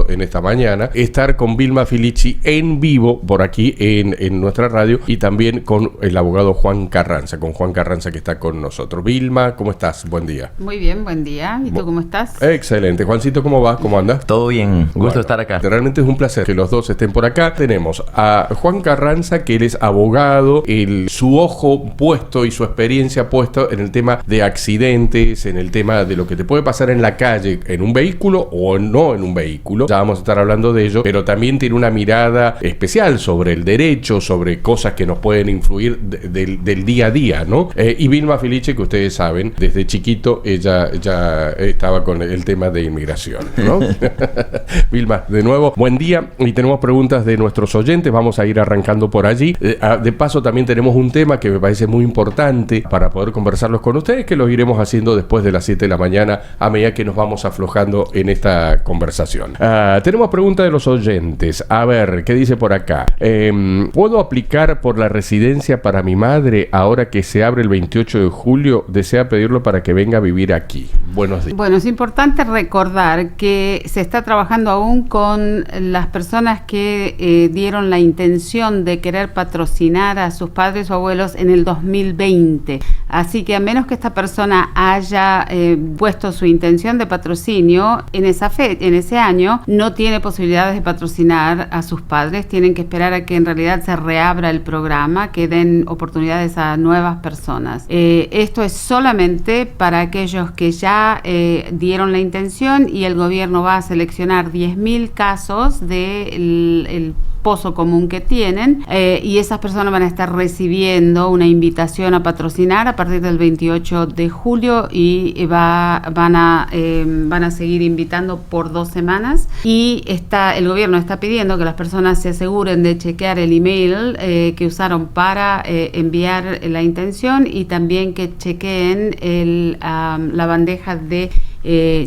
en esta mañana, estar con Vilma Filici en vivo por aquí en nuestra radio y también con el abogado Juan Carranza, que está con nosotros. Vilma, ¿cómo estás? Buen día. Muy bien, buen día. ¿Y tú cómo estás? Excelente. Juancito, ¿cómo vas? ¿Cómo andas? Todo bien. Gusto estar acá. Realmente es un placer que los dos estén por acá. Tenemos a Juan Carranza, que él es abogado, su ojo puesto y su experiencia puesto en el tema de accidentes, en el tema de lo que te puede pasar en la calle, en un vehículo o no en un vehículo. Ya vamos a estar hablando de ello, pero también tiene una mirada especial sobre el derecho, sobre cosas que nos pueden influir del día a día, ¿no? Y Vilma Filici, que ustedes saben, desde chiquito ella ya estaba con el tema de inmigración, ¿no? Vilma, de nuevo, buen día. Y tenemos preguntas de nuestros oyentes. Vamos a ir arrancando por allí. De paso, también tenemos un tema que me parece muy importante para poder conversarlos con ustedes, que los iremos haciendo después de las 7 de la mañana a medida que nos vamos aflojando en esta conversación. Tenemos preguntas de los oyentes. A ver, ¿qué dice por acá? ¿Puedo aplicar por la residencia para mi madre ahora que se abre el 28 de julio? Desea pedirlo para que venga a vivir aquí. Buenos días. Bueno, es importante recordar que se está trabajando aún con las personas que dieron la intención de querer patrocinar a sus padres o abuelos en el 2020. Así que a menos que esta persona haya puesto su intención de patrocinio en ese año, no tiene posibilidades de patrocinar a sus padres. Tienen que esperar a que en realidad se reabra el programa, que den oportunidades a nuevas personas. Esto es solamente para aquellos que ya dieron la intención, y el gobierno va a seleccionar 10.000 casos del pozo común que tienen, y esas personas van a estar recibiendo una invitación a patrocinar a partir del 28 de julio y van a seguir invitando por 2 semanas, y el gobierno está pidiendo que las personas se aseguren de chequear el email que usaron para enviar la intención, y también que chequeen la bandeja de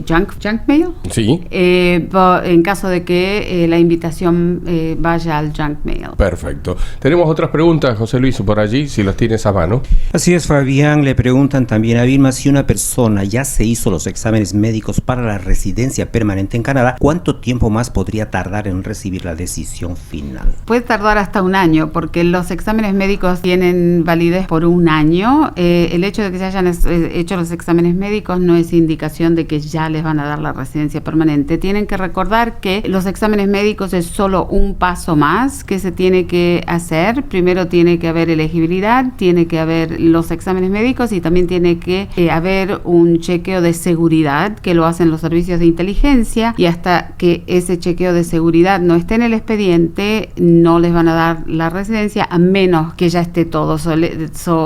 junk mail. Sí. En caso de que la invitación vaya al junk mail. Perfecto. Tenemos otras preguntas, José Luis, por allí, si las tienes a mano. Así es, Fabián. Le preguntan también a Vilma, si una persona ya se hizo los exámenes médicos para la residencia permanente en Canadá, ¿cuánto tiempo más podría tardar en recibir la decisión final? Puede tardar hasta 1 año, porque los exámenes médicos tienen validez por 1 año. El hecho de que se hayan hecho los exámenes médicos no es indicación de que ya les van a dar la residencia permanente. Tienen que recordar que los exámenes médicos es solo un paso más que se tiene que hacer. Primero tiene que haber elegibilidad, tiene que haber los exámenes médicos, y también tiene que haber un chequeo de seguridad que lo hacen los servicios de inteligencia, y hasta que ese chequeo de seguridad no esté en el expediente, no les van a dar la residencia a menos que ya esté todo.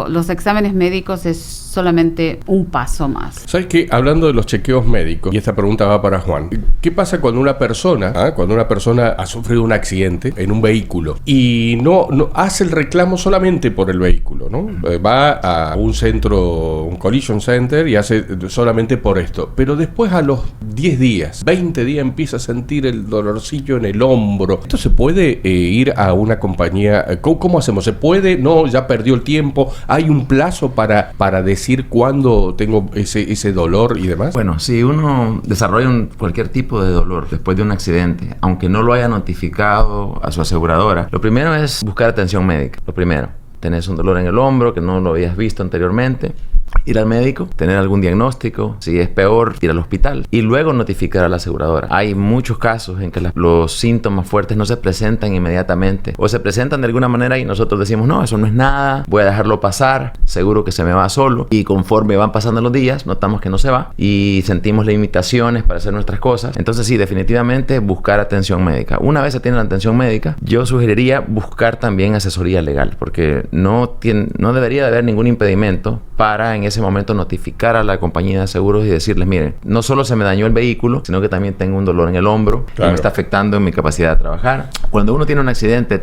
Los exámenes médicos es solamente un paso más. ¿Sabes qué? Hablando de los chequeos médicos, y esta pregunta va para Juan, ¿qué pasa cuando una persona ha sufrido un accidente en un vehículo y no hace el reclamo solamente por el vehículo, ¿no? Va a un collision center, y hace solamente por esto, pero después a los 10 días, 20 días empieza a sentir el dolorcillo en el hombro? ¿Esto se puede ir a una compañía? ¿Cómo hacemos? ¿Se puede? No, ya perdió el tiempo. ¿Hay un plazo para decir cuándo tengo ese dolor y demás? Bueno, si uno desarrolla cualquier tipo de dolor después de un accidente, aunque no lo haya notificado a su aseguradora, lo primero es buscar atención médica. Lo primero, tenés un dolor en el hombro que no lo habías visto anteriormente, ir al médico, tener algún diagnóstico, si es peor, ir al hospital, y luego notificar a la aseguradora. Hay muchos casos en que los síntomas fuertes no se presentan inmediatamente, o se presentan de alguna manera y nosotros decimos, no, eso no es nada, voy a dejarlo pasar, seguro que se me va solo, y conforme van pasando los días, notamos que no se va, y sentimos limitaciones para hacer nuestras cosas. Entonces sí, definitivamente buscar atención médica. Una vez se tiene la atención médica, yo sugeriría buscar también asesoría legal, porque no debería de haber ningún impedimento para en ese momento notificar a la compañía de seguros y decirles, miren, no solo se me dañó el vehículo, sino que también tengo un dolor en el hombro, claro, que me está afectando en mi capacidad de trabajar. Cuando uno tiene un accidente,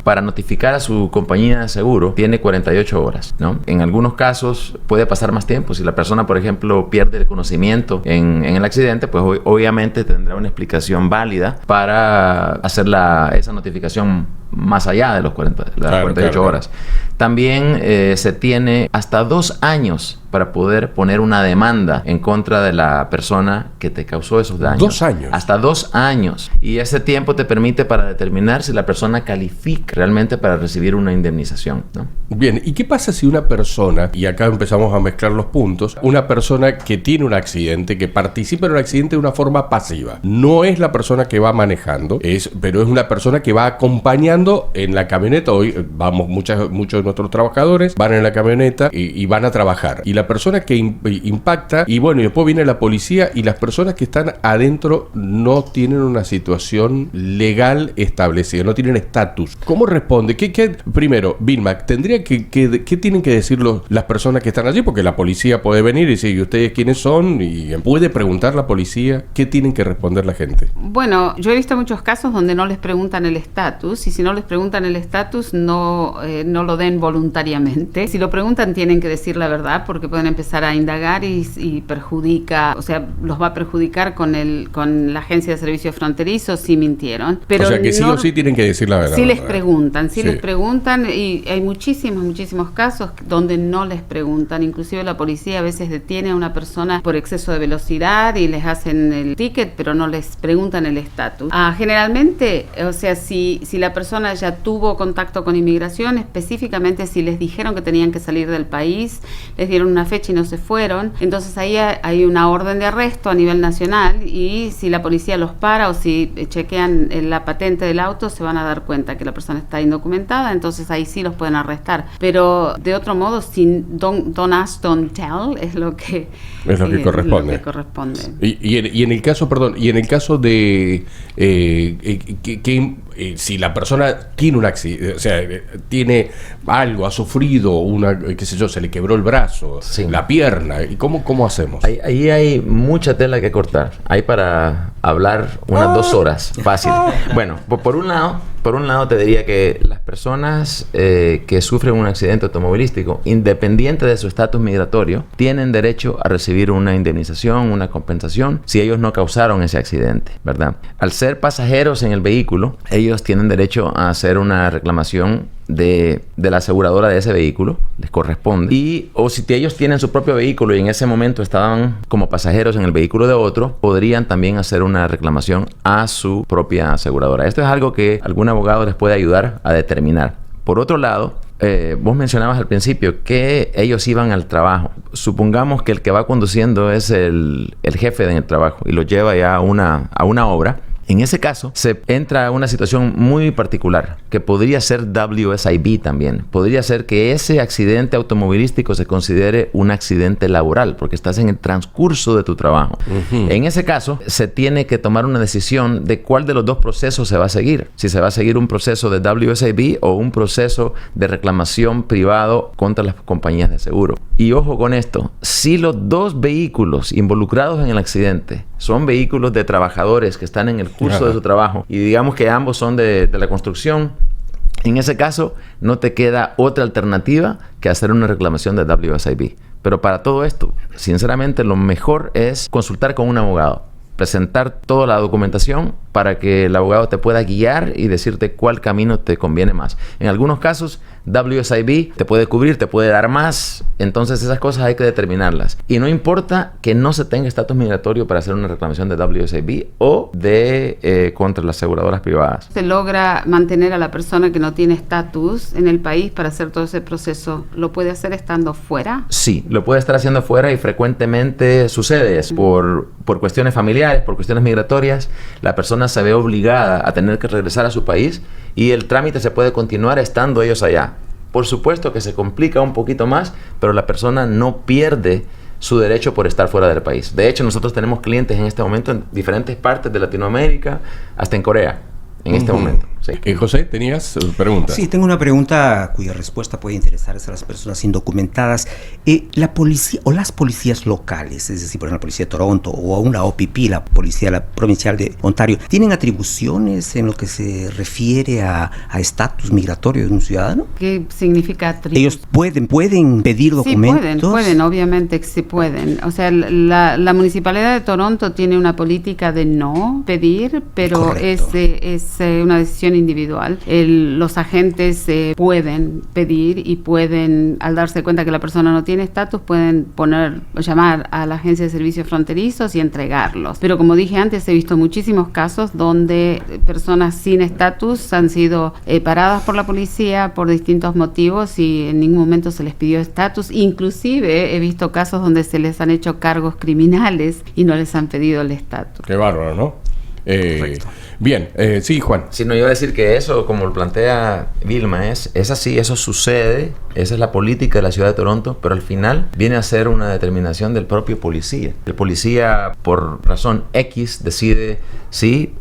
para notificar a su compañía de seguro, tiene 48 horas, ¿no? En algunos casos puede pasar más tiempo. Si la persona, por ejemplo, pierde el conocimiento en el accidente, pues obviamente tendrá una explicación válida para hacer esa notificación más allá de las 48 horas. También se tiene hasta 2 años para poder poner una demanda en contra de la persona que te causó esos daños. 2 años. Hasta 2 años. Y ese tiempo te permite para determinar si la persona califica realmente para recibir una indemnización, ¿no? Bien, ¿y qué pasa si una persona, y acá empezamos a mezclar los puntos, una persona que tiene un accidente, que participa en un accidente de una forma pasiva? No es la persona que va manejando, pero es una persona que va acompañando en la camioneta. Hoy vamos, muchos de nuestros trabajadores van en la camioneta y van a trabajar. Y la persona que impacta, y bueno, y después viene la policía, y las personas que están adentro no tienen una situación legal establecida, no tienen estatus. ¿Cómo responde? Primero, Vilma, ¿qué tienen que decir las personas que están allí? Porque la policía puede venir y decir, ¿y ustedes quiénes son? Y puede preguntar la policía, ¿qué tienen que responder la gente? Bueno, yo he visto muchos casos donde no les preguntan el estatus, y si no les preguntan el estatus, no lo den voluntariamente. Si lo preguntan, tienen que decir la verdad, porque pueden empezar a indagar y perjudica, o sea, los va a perjudicar con la Agencia de Servicios Fronterizos si mintieron. Pero o sea, que sí o sí tienen que decir la verdad. Sí les preguntan, y hay muchísimos casos donde no les preguntan. Inclusive la policía a veces detiene a una persona por exceso de velocidad y les hacen el ticket, pero no les preguntan el estatus. Generalmente, o sea, si la persona ya tuvo contacto con inmigración, específicamente si les dijeron que tenían que salir del país, les dieron una fecha y no se fueron, entonces ahí hay una orden de arresto a nivel nacional, y si la policía los para o si chequean la patente del auto, se van a dar cuenta que la persona está indocumentada, entonces ahí sí los pueden arrestar. Pero de otro modo, don't ask, don't tell, es lo que corresponde. Y en el caso de si la persona tiene un accidente, o sea, tiene algo, ha sufrido qué sé yo, se le quebró el brazo, la pierna, ¿y cómo hacemos? Ahí hay mucha tela que cortar. Hay para hablar unas 2 horas, fácil. Bueno, por un lado te diría que las personas que sufren un accidente automovilístico, independiente de su estatus migratorio, tienen derecho a recibir una indemnización, una compensación, si ellos no causaron ese accidente, ¿verdad? Al ser pasajeros en el vehículo, ellos tienen derecho a hacer una reclamación de la aseguradora de ese vehículo, les corresponde. O si ellos tienen su propio vehículo y en ese momento estaban como pasajeros en el vehículo de otro, podrían también hacer una reclamación a su propia aseguradora. Esto es algo que algún abogado les puede ayudar a determinar. Por otro lado, vos mencionabas al principio que ellos iban al trabajo. Supongamos que el que va conduciendo es el jefe en el trabajo y lo lleva ya a una obra. En ese caso, se entra a una situación muy particular, que podría ser WSIB también. Podría ser que ese accidente automovilístico se considere un accidente laboral, porque estás en el transcurso de tu trabajo. Uh-huh. En ese caso, se tiene que tomar una decisión de cuál de los 2 procesos se va a seguir. Si se va a seguir un proceso de WSIB o un proceso de reclamación privado contra las compañías de seguro. Y ojo con esto, si los 2 vehículos involucrados en el accidente son vehículos de trabajadores que están en el curso de su trabajo y digamos que ambos son de la construcción, en ese caso no te queda otra alternativa que hacer una reclamación de WSIB. Pero para todo esto, sinceramente, lo mejor es consultar con un abogado, presentar toda la documentación para que el abogado te pueda guiar y decirte cuál camino te conviene más. En algunos casos, WSIB te puede cubrir, te puede dar más. Entonces esas cosas hay que determinarlas. Y no importa que no se tenga estatus migratorio para hacer una reclamación de WSIB o de contra las aseguradoras privadas. Se logra mantener a la persona que no tiene estatus en el país para hacer todo ese proceso. ¿Lo puede hacer estando fuera? Sí, lo puede estar haciendo fuera y frecuentemente sucede. Por cuestiones familiares, por cuestiones migratorias, la persona se ve obligada a tener que regresar a su país y el trámite se puede continuar estando ellos allá. Por supuesto que se complica un poquito más, pero la persona no pierde su derecho por estar fuera del país. De hecho, nosotros tenemos clientes en este momento en diferentes partes de Latinoamérica, hasta en Corea, en este momento. Sí. José, ¿tenías preguntas? Sí, tengo una pregunta cuya respuesta puede interesar a las personas indocumentadas. La policía o las policías locales, es decir, por ejemplo, la policía de Toronto o aún la OPP, la policía provincial de Ontario, ¿tienen atribuciones en lo que se refiere a estatus migratorio de un ciudadano? ¿Qué significa atribución? Ellos pueden pedir documentos. Sí, pueden, obviamente que sí pueden. O sea, la Municipalidad de Toronto tiene una política de no pedir, pero es una decisión individual. Los agentes pueden pedir y pueden, al darse cuenta que la persona no tiene estatus, pueden llamar a la Agencia de Servicios Fronterizos y entregarlos. Pero como dije antes, he visto muchísimos casos donde personas sin estatus han sido paradas por la policía por distintos motivos y en ningún momento se les pidió estatus. Inclusive he visto casos donde se les han hecho cargos criminales y no les han pedido el estatus. Qué bárbaro, ¿no? Bien, sí, Juan. Sí, no, yo iba a decir que eso, como lo plantea Vilma, es así, eso sucede, esa es la política de la ciudad de Toronto, pero al final viene a ser una determinación del propio policía. El policía, por razón X, decide, sí,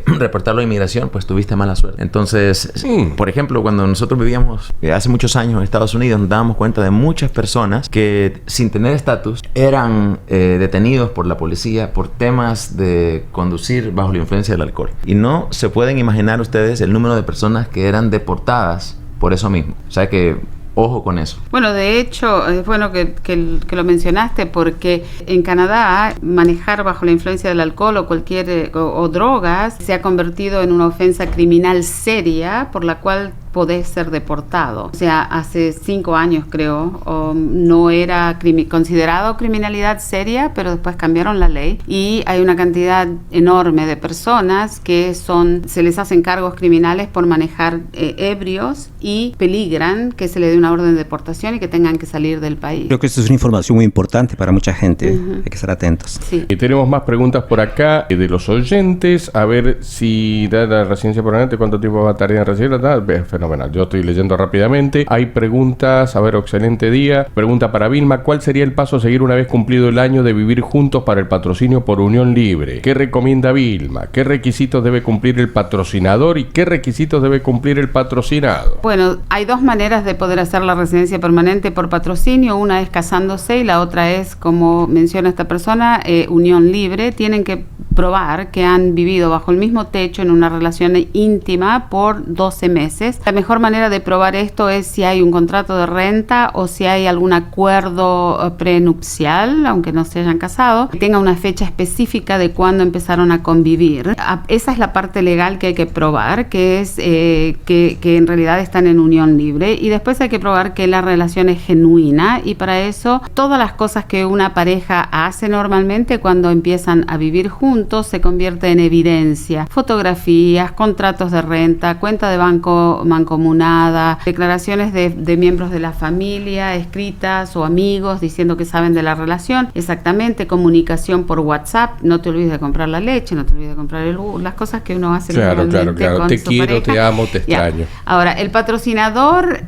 reportarlo a inmigración, pues tuviste mala suerte. Entonces, por ejemplo, cuando nosotros vivíamos hace muchos años en Estados Unidos, nos dábamos cuenta de muchas personas que sin tener estatus eran detenidos por la policía por temas de conducir bajo la influencia del alcohol. Y no se pueden imaginar ustedes el número de personas que eran deportadas por eso mismo. O sea que ojo con eso. Bueno, de hecho, es bueno que lo mencionaste, porque en Canadá manejar bajo la influencia del alcohol o cualquier o drogas se ha convertido en una ofensa criminal seria por la cual podés ser deportado. O sea, hace 5 años creo, no era considerado criminalidad seria, pero después cambiaron la ley y hay una cantidad enorme de personas que se les hacen cargos criminales por manejar ebrios y peligran que se le dé una orden de deportación y que tengan que salir del país. Creo que esto es una información muy importante para mucha gente. Hay que estar atentos. Sí. Tenemos más preguntas por acá de los oyentes. A ver si da la residencia permanente, cuánto tiempo va a tardar en recibirla. Fenomenal. Yo estoy leyendo rápidamente. Hay preguntas. A ver, excelente día. Pregunta para Vilma. ¿Cuál sería el paso a seguir una vez cumplido el año de vivir juntos para el patrocinio por unión libre? ¿Qué recomienda Vilma? ¿Qué requisitos debe cumplir el patrocinador y qué requisitos debe cumplir el patrocinado? Bueno, hay dos maneras de poder hacer la residencia permanente por patrocinio. Una es casándose y la otra es, como menciona esta persona, unión libre. Tienen que probar que han vivido bajo el mismo techo en una relación íntima por 12 meses. La mejor manera de probar esto es si hay un contrato de renta o si hay algún acuerdo prenupcial, aunque no se hayan casado, que tenga una fecha específica de cuándo empezaron a convivir. Esa es la parte legal que hay que probar, que es que en realidad están en unión libre, y después hay que probar que la relación es genuina, y para eso todas las cosas que una pareja hace normalmente cuando empiezan a vivir juntos se convierte en evidencia. Fotografías, contratos de renta, cuenta de banco mancomunada, declaraciones de miembros de la familia escritas o amigos diciendo que saben de la relación, exactamente, comunicación por WhatsApp, no te olvides de comprar la leche, no te olvides de comprar las cosas que uno hace normalmente con te su quiero, pareja. te amo, te extraño. Ahora, el patrocinador,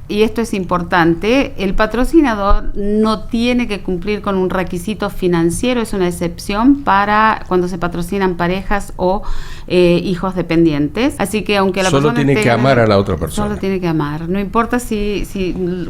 y esto es importante, el patrocinador no tiene que cumplir con un requisito financiero, es una excepción para cuando se patrocinan parejas o hijos dependientes. Así que aunque la persona tiene que amar a la otra persona. Solo tiene que amar, no importa si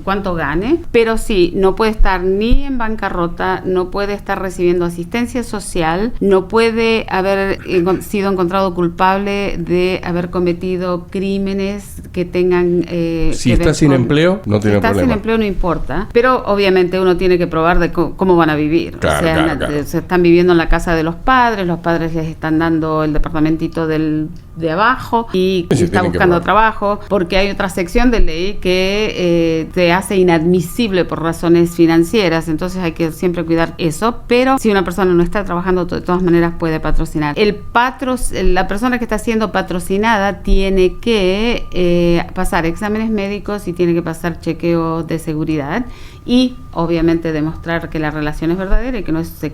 cuánto gane, pero sí, no puede estar ni en bancarrota, no puede estar recibiendo asistencia social, no puede haber sido encontrado culpable de haber cometido crímenes que tengan si está sin empleo, no tiene problema. Si está sin empleo, no importa. Pero obviamente uno tiene que probar de cómo van a vivir. Claro, claro. Se están viviendo en la casa de los padres les están dando el departamentito de abajo y está buscando trabajo, porque hay otra sección de ley que te hace inadmisible por razones financieras. Entonces hay que siempre cuidar eso. Pero si una persona no está trabajando, de todas maneras puede patrocinar. La persona que está siendo patrocinada tiene que pasar exámenes médicos y tiene que pasar chequeo de seguridad y obviamente demostrar que la relación es verdadera y que no se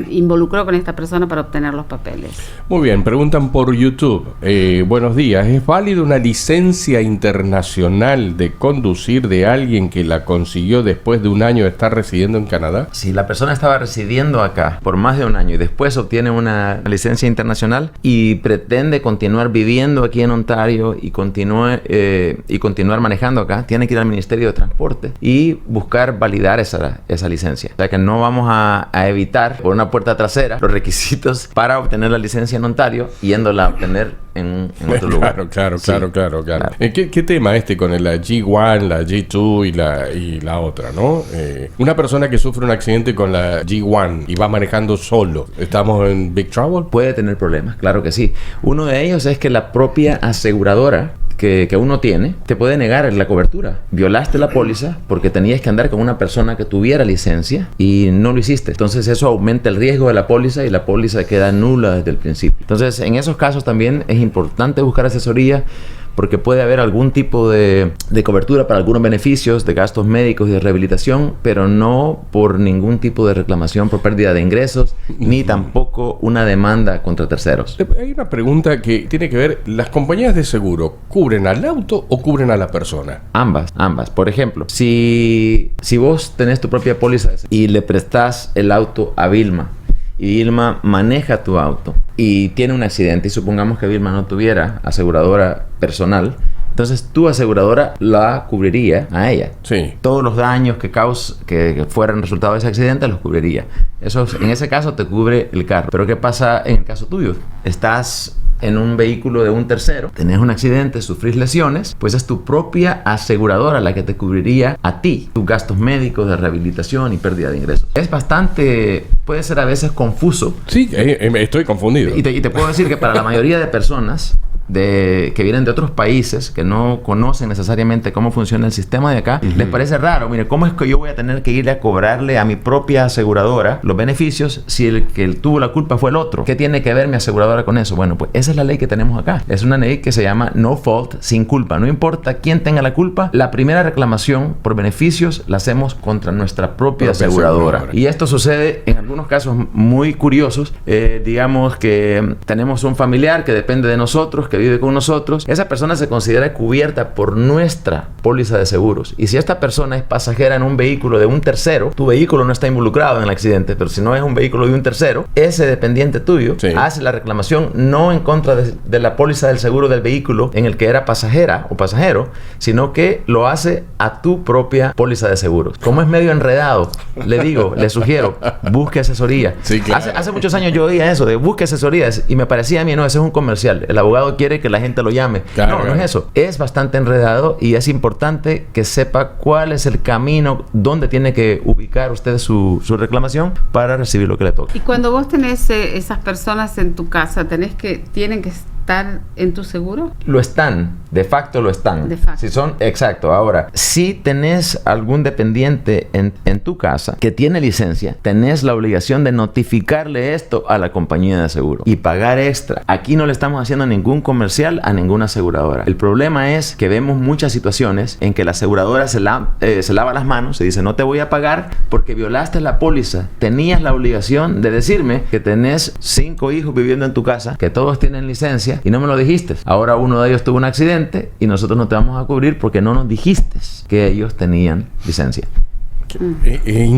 involucró con esta persona para obtener los papeles. Muy bien, preguntan por YouTube. Buenos días, ¿es válida una licencia internacional de conducir de alguien que la consiguió después de un año de estar residiendo en Canadá? Si la persona estaba residiendo acá por más de un año y después obtiene una licencia internacional y pretende continuar viviendo aquí en Ontario y continuar manejando acá, tiene que ir al Ministerio de Transporte y buscar validar esa licencia. O sea que no vamos a evitar solicitar por una puerta trasera los requisitos para obtener la licencia en Ontario, yéndola a obtener en otro lugar. Claro. ¿Qué tema con la G1, la G2 y la otra, ¿no? Una persona que sufre un accidente con la G1 y va manejando solo, ¿estamos en Big Trouble? Puede tener problemas, claro que sí. Uno de ellos es que la propia aseguradora que uno tiene te puede negar la cobertura. Violaste la póliza porque tenías que andar con una persona que tuviera licencia y no lo hiciste. Entonces eso aumenta el riesgo de la póliza y la póliza queda nula desde el principio. Entonces en esos casos también es importante buscar asesoría, porque puede haber algún tipo de cobertura para algunos beneficios de gastos médicos y de rehabilitación, pero no por ningún tipo de reclamación por pérdida de ingresos, ni tampoco una demanda contra terceros. Hay una pregunta que tiene que ver, ¿las compañías de seguro cubren al auto o cubren a la persona? Ambas. Por ejemplo, si vos tenés tu propia póliza y le prestás el auto a Vilma, y Vilma maneja tu auto y tiene un accidente, y supongamos que Vilma no tuviera aseguradora personal, entonces tu aseguradora la cubriría a ella. Sí. Todos los daños que fueran resultado de ese accidente los cubriría. Eso, en ese caso te cubre el carro. Pero ¿qué pasa en el caso tuyo? Estás en un vehículo de un tercero, tenés un accidente, sufrís lesiones, pues es tu propia aseguradora la que te cubriría a ti tus gastos médicos de rehabilitación y pérdida de ingresos. Es bastante, puede ser a veces confuso. Sí, estoy confundido. Y te puedo decir que para la mayoría de personas que vienen de otros países, que no conocen necesariamente cómo funciona el sistema de acá, les parece raro. Mire, ¿cómo es que yo voy a tener que irle a cobrarle a mi propia aseguradora los beneficios si el que tuvo la culpa fue el otro? ¿Qué tiene que ver mi aseguradora con eso? Bueno, pues esa es la ley que tenemos acá. Es una ley que se llama no fault, sin culpa. No importa quién tenga la culpa, la primera reclamación por beneficios la hacemos contra nuestra propia aseguradora. Y esto sucede en algunos casos muy curiosos. Digamos que tenemos un familiar que depende de nosotros, que vive con nosotros. Esa persona se considera cubierta por nuestra póliza de seguros. Y si esta persona es pasajera en un vehículo de un tercero, tu vehículo no está involucrado en el accidente, pero si no es un vehículo de un tercero, ese dependiente tuyo hace la reclamación no en contra de la póliza del seguro del vehículo en el que era pasajera o pasajero, sino que lo hace a tu propia póliza de seguros. Como es medio enredado, le sugiero, busque asesoría. Sí, claro. Hace muchos años yo oía eso de busque asesorías y me parecía a mí, no, ese es un comercial. El abogado quiere que la gente lo llame. Claro, no es eso. Es bastante enredado y es importante que sepa cuál es el camino, dónde tiene que ubicar usted su reclamación para recibir lo que le toca. Y cuando vos tenés esas personas en tu casa, tienen que estar en tu seguro. Lo están, de facto lo están. De facto. Si son, exacto. Ahora, si tenés algún dependiente en tu casa que tiene licencia, tenés la obligación de notificarle esto a la compañía de seguro y pagar extra. Aquí no le estamos haciendo ningún comercial a ninguna aseguradora. El problema es que vemos muchas situaciones en que la aseguradora se lava las manos, se dice no te voy a pagar porque violaste la póliza. Tenías la obligación de decirme que tenés 5 hijos viviendo en tu casa, que todos tienen licencia y no me lo dijiste. Ahora uno de ellos tuvo un accidente y nosotros no te vamos a cubrir porque no nos dijiste que ellos tenían licencia. Es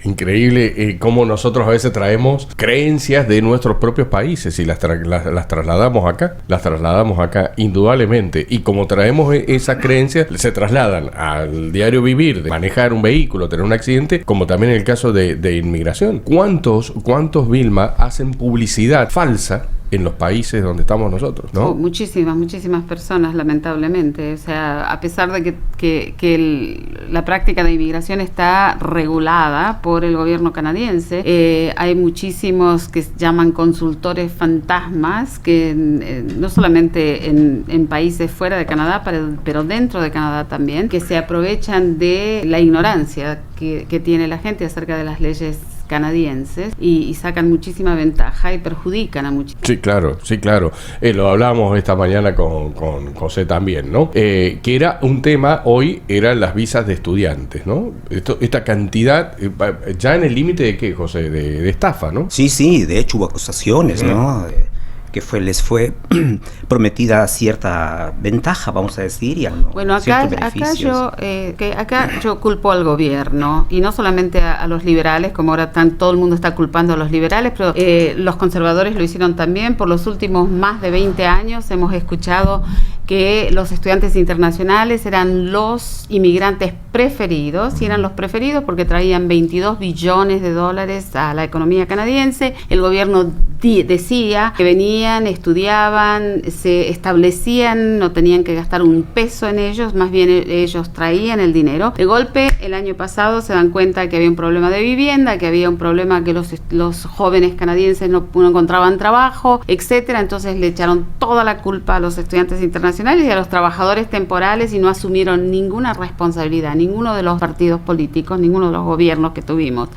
increíble cómo nosotros a veces traemos creencias de nuestros propios países y las trasladamos acá, indudablemente. Y como traemos esas creencias, se trasladan al diario vivir, de manejar un vehículo, tener un accidente, como también en el caso de inmigración. ¿Cuántos Vilma hacen publicidad falsa en los países donde estamos nosotros, no? Muchísimas personas, lamentablemente. O sea, a pesar de que la práctica de inmigración está regulada por el gobierno canadiense, hay muchísimos que se llaman consultores fantasmas, que no solamente en países fuera de Canadá, pero dentro de Canadá también, que se aprovechan de la ignorancia que tiene la gente acerca de las leyes canadienses y sacan muchísima ventaja y perjudican a muchos. Sí, claro. Lo hablábamos esta mañana con José también, ¿no? Que era un tema hoy, eran las visas de estudiantes, ¿no? Esta cantidad, ya en el límite de qué, José, de estafa, ¿no? Sí, de hecho hubo acusaciones, ¿no? Que les fue prometida cierta ventaja, vamos a decir, y bueno, acá yo culpo al gobierno, y no solamente a los liberales, como ahora todo el mundo está culpando a los liberales, pero los conservadores lo hicieron también. Por los últimos más de 20 años hemos escuchado que los estudiantes internacionales eran los inmigrantes preferidos, y eran los preferidos porque traían 22 billones de dólares a la economía canadiense. El gobierno decía que venían, estudiaban, se establecían, no tenían que gastar un peso en ellos, más bien ellos traían el dinero. De golpe, el año pasado se dan cuenta que había un problema de vivienda, que había un problema que los jóvenes canadienses no encontraban trabajo, etcétera. Entonces le echaron toda la culpa a los estudiantes internacionales y a los trabajadores temporales y no asumieron ninguna responsabilidad, ninguno de los partidos políticos, ninguno de los gobiernos que tuvimos.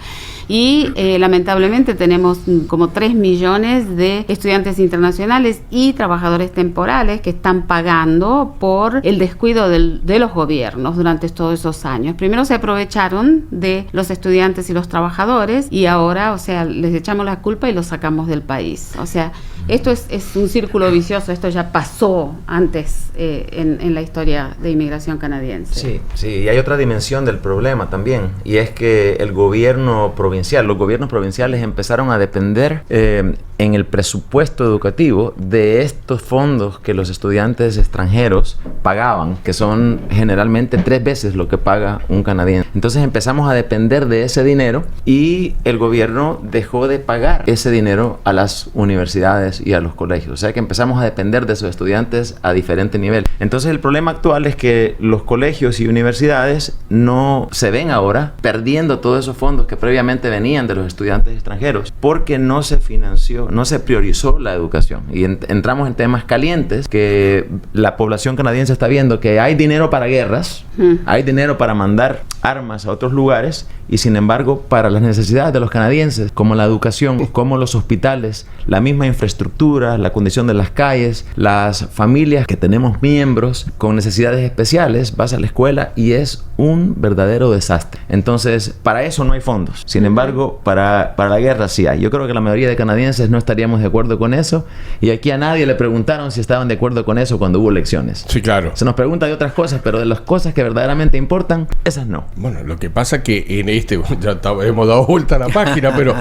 Y lamentablemente tenemos como 3 millones de estudiantes internacionales y trabajadores temporales que están pagando por el descuido de los gobiernos durante todos esos años. Primero se aprovecharon de los estudiantes y los trabajadores y ahora, o sea, les echamos la culpa y los sacamos del país. O sea, esto es un círculo vicioso, esto ya pasó antes en la historia de inmigración canadiense. Sí, y hay otra dimensión del problema también, y es que los gobiernos provinciales empezaron a depender en el presupuesto educativo de estos fondos que los estudiantes extranjeros pagaban, que son generalmente 3 veces lo que paga un canadiense. Entonces empezamos a depender de ese dinero y el gobierno dejó de pagar ese dinero a las universidades y a los colegios. O sea que empezamos a depender de esos estudiantes a diferente nivel. Entonces el problema actual es que los colegios y universidades no se ven ahora perdiendo todos esos fondos que previamente venían de los estudiantes extranjeros porque no se financió, no se priorizó la educación. Y entramos en temas calientes que la población canadiense está viendo que hay dinero para guerras, hay dinero para mandar armas a otros lugares y sin embargo para las necesidades de los canadienses como la educación, como los hospitales, la misma infraestructura, la condición de las calles, las familias que tenemos miembros con necesidades especiales, vas a la escuela y es un verdadero desastre. Entonces para eso no hay fondos. Sin embargo para la guerra sí hay. Yo creo que la mayoría de canadienses no estaríamos de acuerdo con eso y aquí a nadie le preguntaron si estaban de acuerdo con eso cuando hubo elecciones. Sí, claro. Se nos pregunta de otras cosas, pero de las cosas que verdaderamente importan, esas no. Bueno, lo que pasa que en hemos dado vuelta a la página, pero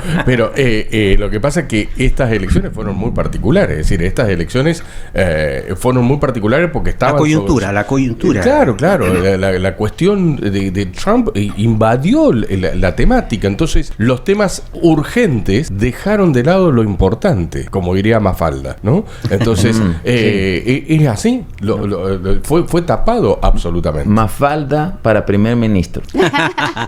lo que pasa es que estas elecciones fueron muy particulares, es decir, estas elecciones fueron muy particulares porque estaban... La coyuntura. Claro, la cuestión de Trump invadió la temática, entonces los temas urgentes dejaron de lado lo importante, como diría Mafalda, ¿no? Entonces, es así, fue tapado absolutamente. Mafalda para primer ministro.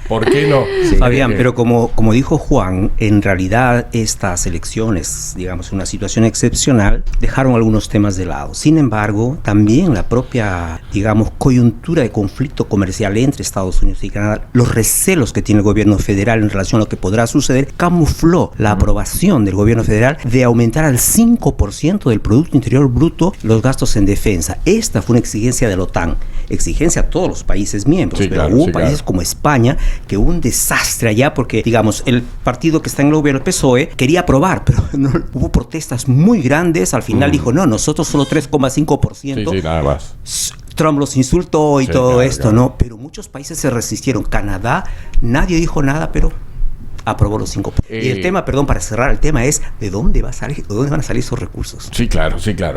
¿Por qué no? Sí, Fabián, pero como dijo Juan, en realidad estas elecciones, digamos, una situación excepcional, dejaron algunos temas de lado. Sin embargo, también la propia, digamos, coyuntura de conflicto comercial entre Estados Unidos y Canadá, los recelos que tiene el gobierno federal en relación a lo que podrá suceder, camufló la aprobación del gobierno federal de aumentar al 5% del Producto Interior Bruto los gastos en defensa. Esta fue una exigencia de la OTAN, exigencia a todos los países miembros, pero hubo países como España que hubo un desastre allá porque, digamos, el partido que está en el gobierno, el PSOE, quería aprobar, pero no, hubo protestas muy grandes. Al final dijo, no, nosotros solo 3,5%. Sí, nada más. Trump los insultó y todo esto, ¿no? Pero muchos países se resistieron. Canadá, nadie dijo nada, pero aprobó los 5%. Y el tema, para cerrar el tema es ¿de dónde van a salir esos recursos? Sí, claro.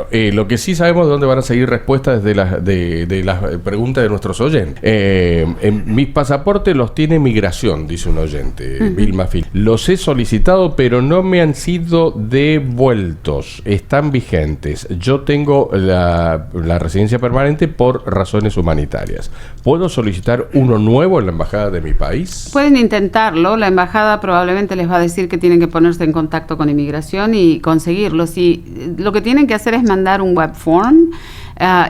Lo que sí sabemos de dónde van a salir respuestas de las preguntas de nuestros oyentes. Mis pasaportes los tiene Migración, dice un oyente, Vilma Phil. Los he solicitado, pero no me han sido devueltos. Están vigentes. Yo tengo la residencia permanente por razones humanitarias. ¿Puedo solicitar uno nuevo en la embajada de mi país? Pueden intentarlo. La embajada probablemente les va a decir que tienen que ponerse en contacto con inmigración y conseguirlo. Si lo que tienen que hacer es mandar un web form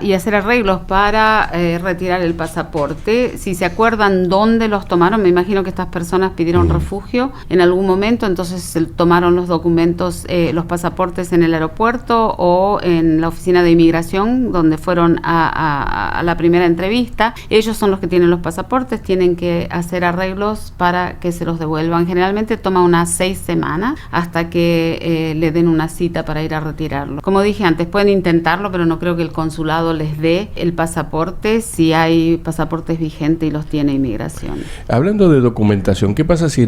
y hacer arreglos para retirar el pasaporte. Si se acuerdan dónde los tomaron, me imagino que estas personas pidieron refugio en algún momento, entonces tomaron los documentos, los pasaportes en el aeropuerto o en la oficina de inmigración donde fueron a la primera entrevista. Ellos son los que tienen los pasaportes, tienen que hacer arreglos para que se los devuelvan. Generalmente toma unas 6 semanas hasta que le den una cita para ir a retirarlo. Como dije antes, pueden intentarlo, pero no creo que el consulado les dé el pasaporte si hay pasaportes vigentes y los tiene inmigración. Hablando de documentación, ¿qué pasa si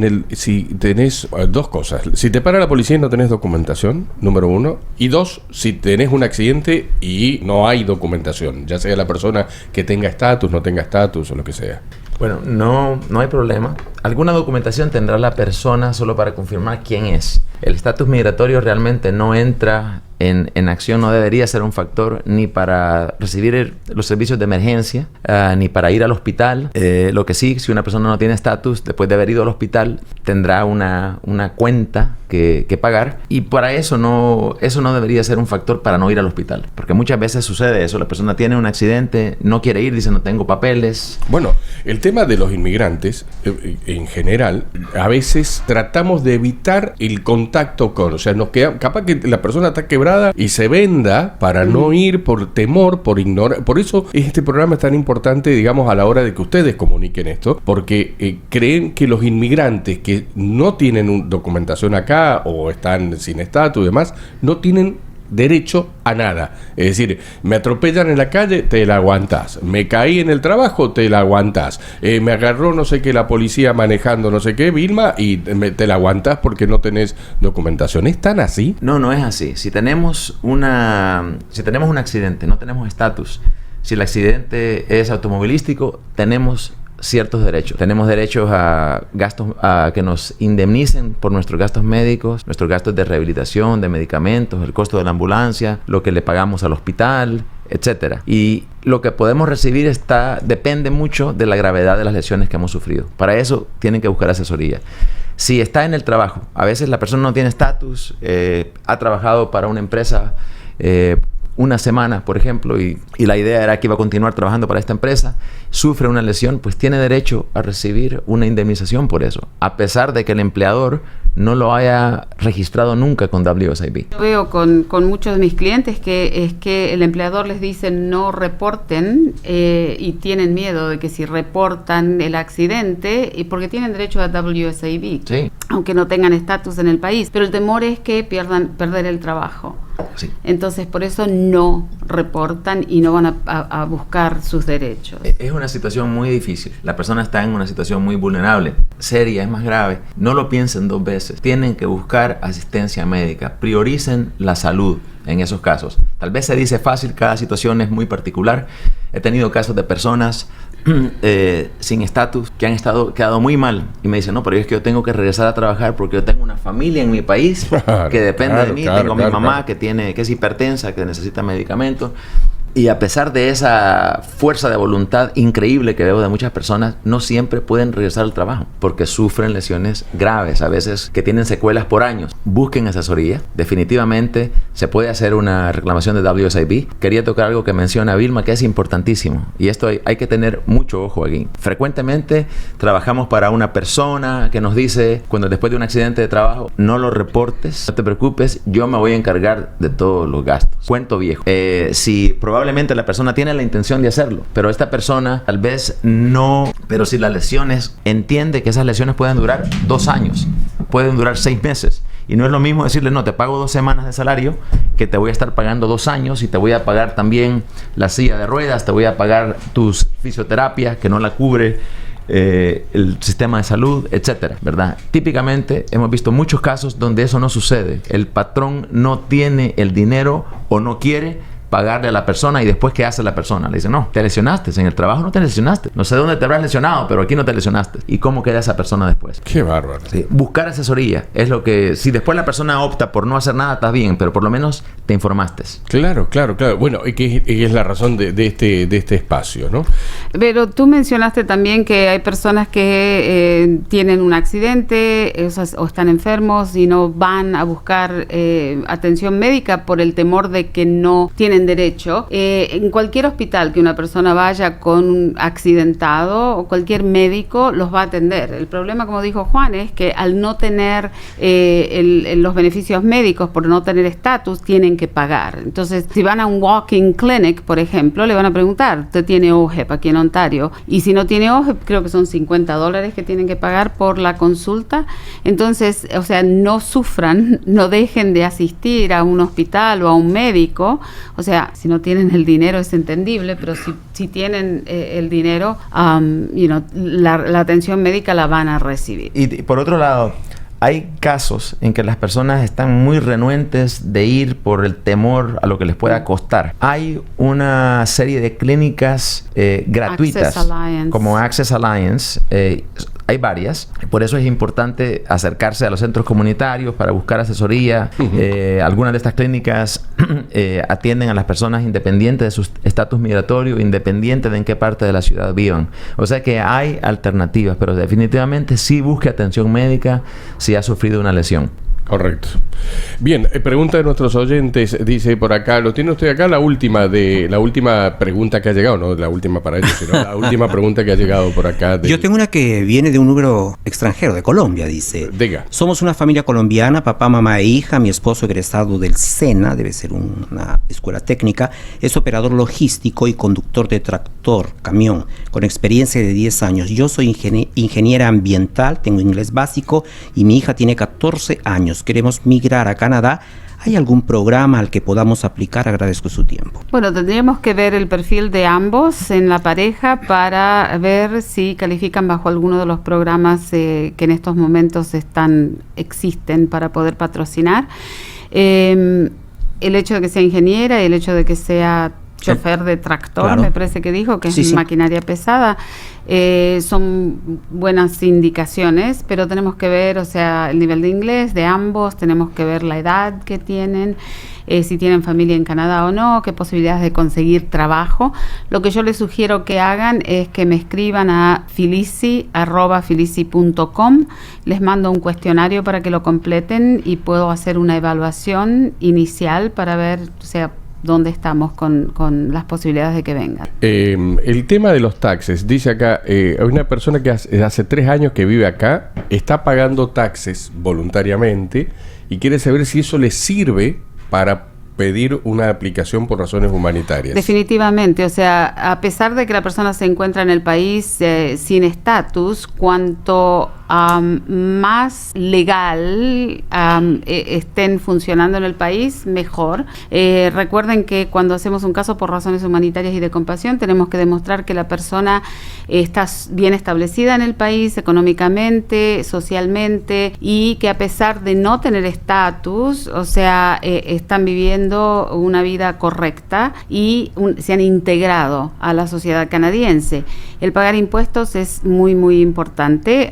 tenés dos cosas? Si te para la policía y no tenés documentación, número 1, y 2, si tenés un accidente y no hay documentación, ya sea la persona que tenga estatus, no tenga estatus o lo que sea. Bueno, no hay problema. Alguna documentación tendrá la persona solo para confirmar quién es. El estatus migratorio realmente no entra en acción, no debería ser un factor ni para recibir los servicios de emergencia, ni para ir al hospital. Lo que sí, si una persona no tiene estatus, después de haber ido al hospital, tendrá una cuenta que pagar, y para eso no debería ser un factor para no ir al hospital, porque muchas veces sucede eso, la persona tiene un accidente, no quiere ir, dice no tengo papeles. Bueno, el tema de los inmigrantes en general, a veces tratamos de evitar el contacto con, o sea, nos queda, capaz que la persona está quebrada y se venda para no ir por temor, por ignorar. Por eso este programa es tan importante, digamos, a la hora de que ustedes comuniquen esto, porque creen que los inmigrantes que no tienen documentación acá o están sin estatus y demás, no tienen derecho a nada. Es decir, me atropellan en la calle, te la aguantás. Me caí en el trabajo, te la aguantás. Me agarró no sé qué la policía manejando no sé qué, Vilma, y te la aguantás porque no tenés documentación. ¿Es tan así? No es así. Si tenemos un accidente, no tenemos estatus. Si el accidente es automovilístico, tenemos ciertos derechos. Tenemos derechos a gastos, a que nos indemnicen por nuestros gastos médicos, nuestros gastos de rehabilitación, de medicamentos, el costo de la ambulancia, lo que le pagamos al hospital, etcétera. Y lo que podemos recibir depende mucho de la gravedad de las lesiones que hemos sufrido. Para eso tienen que buscar asesoría. Si está en el trabajo, a veces la persona no tiene estatus, ha trabajado para una empresa una semana, por ejemplo, y la idea era que iba a continuar trabajando para esta empresa, sufre una lesión, pues tiene derecho a recibir una indemnización por eso, a pesar de que el empleador no lo haya registrado nunca con WSIB. Yo veo con muchos de mis clientes que el empleador les dice no reporten y tienen miedo de que si reportan el accidente, y porque tienen derecho a WSIB, sí, aunque no tengan estatus en el país, pero el temor es que perder el trabajo. Sí. Entonces por eso no reportan y no van a buscar sus derechos. Es una situación muy difícil. La persona está en una situación muy vulnerable, seria, es más grave. No lo piensen dos veces. Tienen que buscar asistencia médica. Prioricen la salud en esos casos. Tal vez se dice fácil, cada situación es muy particular. He tenido casos de personas sin estatus que han quedado muy mal y me dicen, no, pero es que yo tengo que regresar a trabajar porque yo tengo una familia en mi país que depende de mí, tengo mi mamá que es hipertensa, que necesita medicamentos. Y a pesar de esa fuerza de voluntad increíble que veo de muchas personas, no siempre pueden regresar al trabajo porque sufren lesiones graves, a veces que tienen secuelas por años. Busquen asesoría. Definitivamente se puede hacer una reclamación de WSIB. Quería tocar algo que menciona Vilma, que es importantísimo. Y esto hay que tener mucho ojo aquí. Frecuentemente trabajamos para una persona que nos dice, cuando después de un accidente de trabajo, no lo reportes, no te preocupes, yo me voy a encargar de todos los gastos. Cuento viejo. Si probablemente la persona tiene la intención de hacerlo, pero esta persona tal vez no, pero si las lesiones, entiende que esas lesiones pueden durar 2 años, pueden durar 6 meses, y no es lo mismo decirle, no, te pago 2 semanas de salario, que te voy a estar pagando 2 años, y te voy a pagar también la silla de ruedas, te voy a pagar tus fisioterapia, que no la cubre el sistema de salud, etcétera, ¿verdad? Típicamente hemos visto muchos casos donde eso no sucede. El patrón no tiene el dinero o no quiere pagarle a la persona, y después ¿qué hace la persona? Le dice, no, te lesionaste, en el trabajo no te lesionaste, no sé dónde te habrás lesionado, pero aquí no te lesionaste. ¿Y cómo queda esa persona después? Qué bárbaro. Sí. Buscar asesoría es lo que, si después la persona opta por no hacer nada, está bien, pero por lo menos te informaste. Claro. Bueno, y que es la razón de este espacio, ¿no? Pero tú mencionaste también que hay personas que tienen un accidente o están enfermos y no van a buscar atención médica por el temor de que no tienen derecho. En cualquier hospital que una persona vaya con un accidentado, o cualquier médico los va a atender. El problema, como dijo Juan, es que al no tener los beneficios médicos, por no tener estatus, tienen que pagar. Entonces, si van a un walk-in clinic, por ejemplo, le van a preguntar, ¿usted tiene OHIP aquí en Ontario? Y si no tiene OHIP, creo que son $50 que tienen que pagar por la consulta. Entonces, o sea, no sufran, no dejen de asistir a un hospital o a un médico. O sea, si no tienen el dinero es entendible, pero si tienen el dinero, la atención médica la van a recibir. Y por otro lado, hay casos en que las personas están muy renuentes de ir por el temor a lo que les pueda costar. Hay una serie de clínicas gratuitas como Access Alliance. Hay varias, por eso es importante acercarse a los centros comunitarios para buscar asesoría. Algunas de estas clínicas atienden a las personas independientes de su estatus migratorio, independiente de en qué parte de la ciudad vivan. O sea que hay alternativas, pero definitivamente sí busque atención médica si ha sufrido una lesión. Correcto. Bien, pregunta de nuestros oyentes, dice por acá, ¿lo tiene usted acá? La última pregunta que ha llegado, no la última para ellos, sino la última pregunta que ha llegado por acá. Yo tengo una que viene de un número extranjero, de Colombia, dice. Diga. Somos una familia colombiana, papá, mamá e hija, mi esposo egresado del SENA, debe ser una escuela técnica, es operador logístico y conductor de tractor, camión, con experiencia de 10 años. Yo soy ingeniera ambiental, tengo inglés básico y mi hija tiene 14 años. Queremos migrar a Canadá. ¿Hay algún programa al que podamos aplicar? Agradezco su tiempo. Bueno, tendríamos que ver el perfil de ambos en la pareja para ver si califican bajo alguno de los programas que en estos momentos existen para poder patrocinar. El hecho de que sea ingeniera y el hecho de que sea chofer de tractor, claro, me parece que dijo, que es maquinaria pesada, son buenas indicaciones, pero tenemos que ver, o sea, el nivel de inglés de ambos, tenemos que ver la edad que tienen, si tienen familia en Canadá o no, qué posibilidades de conseguir trabajo. Lo que yo les sugiero que hagan es que me escriban a filici@filici.com, les mando un cuestionario para que lo completen y puedo hacer una evaluación inicial para ver, o sea, dónde estamos con las posibilidades de que vengan. El tema de los taxes, dice acá, hay una persona que hace 3 años que vive acá, está pagando taxes voluntariamente y quiere saber si eso le sirve para pedir una aplicación por razones humanitarias. Definitivamente, o sea, a pesar de que la persona se encuentra en el país sin estatus, cuanto más legal estén funcionando en el país, mejor. Recuerden que cuando hacemos un caso por razones humanitarias y de compasión, tenemos que demostrar que la persona está bien establecida en el país económicamente, socialmente, y que a pesar de no tener estatus, o sea, están viviendo una vida correcta y se han integrado a la sociedad canadiense. El pagar impuestos es muy, muy importante.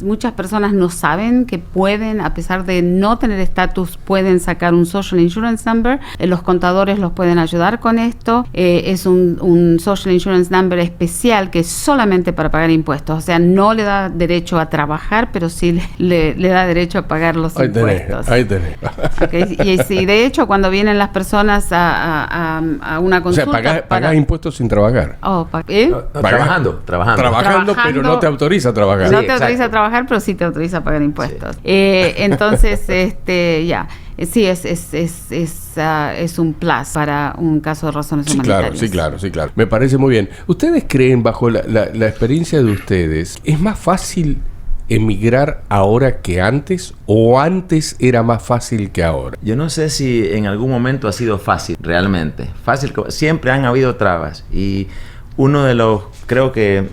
Muchas personas no saben que pueden, a pesar de no tener estatus, pueden sacar un Social Insurance Number. Los contadores los pueden ayudar con esto. Es un Social Insurance Number especial que es solamente para pagar impuestos. O sea, no le da derecho a trabajar, pero sí le da derecho a pagar los impuestos. Ahí tenés. Okay. Y de hecho, cuando vienen las personas a una consulta... O sea, pagás impuestos sin trabajar. Trabajando, pero no te autoriza a trabajar. No te autoriza a trabajar, pero sí te autoriza a pagar impuestos. Sí. Entonces, ya. Sí, es un plus para un caso de razones humanitarias. Sí, claro. Me parece muy bien. ¿Ustedes creen, bajo la experiencia de ustedes, es más fácil emigrar ahora que antes, o antes era más fácil que ahora? Yo no sé si en algún momento ha sido fácil, realmente. Siempre han habido trabas, y uno de los, creo que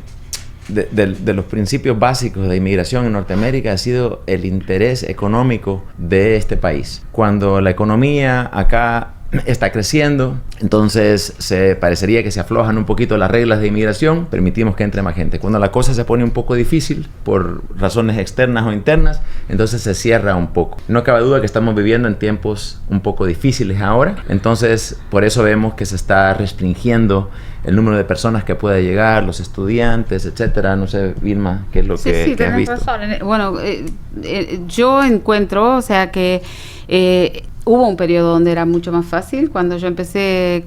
de los principios básicos de inmigración en Norteamérica ha sido el interés económico de este país. Cuando la economía acá está creciendo, entonces parecería que se aflojan un poquito las reglas de inmigración, permitimos que entre más gente. Cuando la cosa se pone un poco difícil por razones externas o internas, entonces se cierra un poco. No cabe duda que estamos viviendo en tiempos un poco difíciles ahora, entonces por eso vemos que se está restringiendo el número de personas que puede llegar, los estudiantes, etcétera. No sé, Vilma, ¿qué es lo que has visto? Razón. Bueno, yo encuentro, o sea, que hubo un periodo donde era mucho más fácil, cuando yo empecé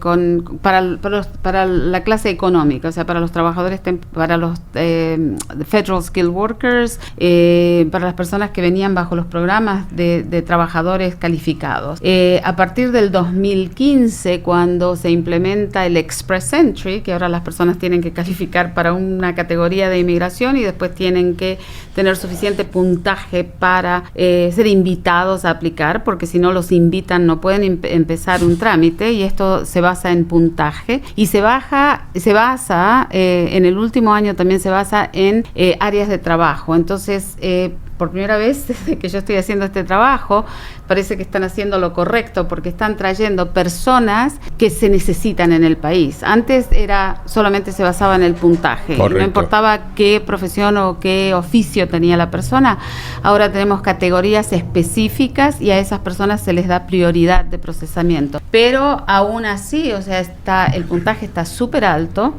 para la clase económica, o sea, para los trabajadores, para los Federal Skilled Workers, para las personas que venían bajo los programas de trabajadores calificados. A partir del 2015, cuando se implementa el Express Entry, que ahora las personas tienen que calificar para una categoría de inmigración y después tienen que tener suficiente puntaje para ser invitados a aplicar, porque si no los invitan no pueden empezar un trámite, y esto se basa en puntaje y se basa en el último año también se basa en áreas de trabajo. Entonces por primera vez desde que yo estoy haciendo este trabajo, parece que están haciendo lo correcto porque están trayendo personas que se necesitan en el país. Antes solamente se basaba en el puntaje, correcto. No importaba qué profesión o qué oficio tenía la persona. Ahora tenemos categorías específicas y a esas personas se les da prioridad de procesamiento. Pero aún así, o sea, el puntaje está súper alto.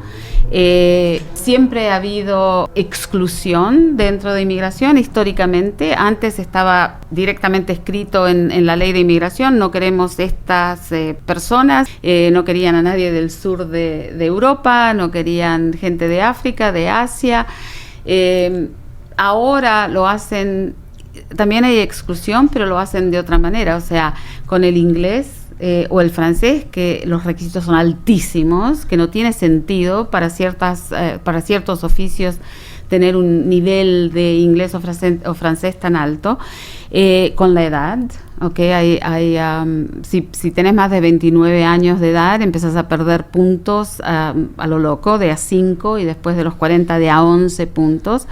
Siempre ha habido exclusión dentro de inmigración históricamente. Antes estaba directamente escrito en la ley de inmigración: no queremos estas personas, no querían a nadie del sur de Europa, no querían gente de África, de Asia. Ahora lo hacen, también hay exclusión, pero lo hacen de otra manera, o sea, con el inglés o el francés, que los requisitos son altísimos, que no tiene sentido para ciertos oficios tener un nivel de inglés o francés tan alto. Con la edad, ¿okay? Si tenés más de 29 años de edad, empezás a perder puntos a lo loco, de a 5, y después de los 40 de a 11 puntos.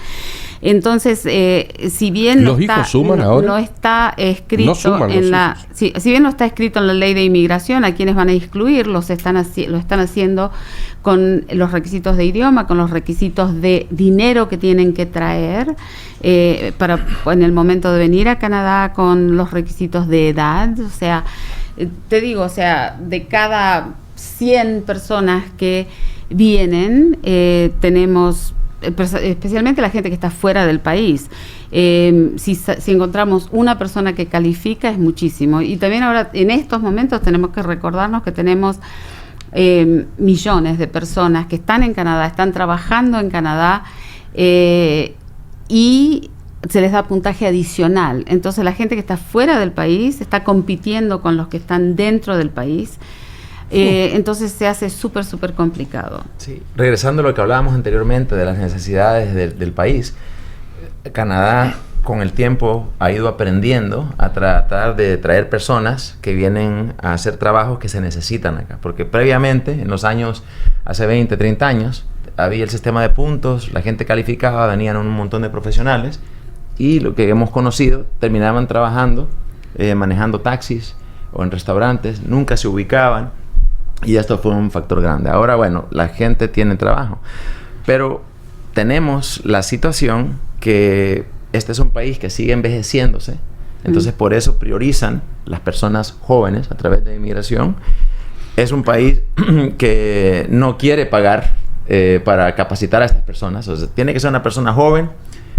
Entonces, si bien ¿Los hijos suman ahora? No está escrito no suman si bien no está escrito en la ley de inmigración a quienes van a excluir, lo están haciendo con los requisitos de idioma, con los requisitos de dinero que tienen que traer en el momento de venir a Canadá, con los requisitos de edad. O sea, te digo, o sea, de cada 100 personas que vienen, tenemos, especialmente la gente que está fuera del país, si encontramos una persona que califica, es muchísimo. Y también ahora, en estos momentos, tenemos que recordarnos que tenemos millones de personas que están en Canadá, están trabajando en Canadá, y se les da puntaje adicional. Entonces la gente que está fuera del país está compitiendo con los que están dentro del país. Entonces se hace súper complicado. Sí. Regresando a lo que hablábamos anteriormente de las necesidades del país, Canadá con el tiempo ha ido aprendiendo a tratar de traer personas que vienen a hacer trabajos que se necesitan acá, porque previamente, en los años, hace 20, 30 años, había el sistema de puntos, la gente calificaba, venían un montón de profesionales, y lo que hemos conocido, terminaban trabajando, manejando taxis o en restaurantes, nunca se ubicaban, y esto fue un factor grande. Ahora, bueno, la gente tiene trabajo, pero tenemos la situación que este es un país que sigue envejeciéndose, entonces por eso priorizan las personas jóvenes a través de inmigración. Es un país que no quiere pagar para capacitar a estas personas, o sea, tiene que ser una persona joven,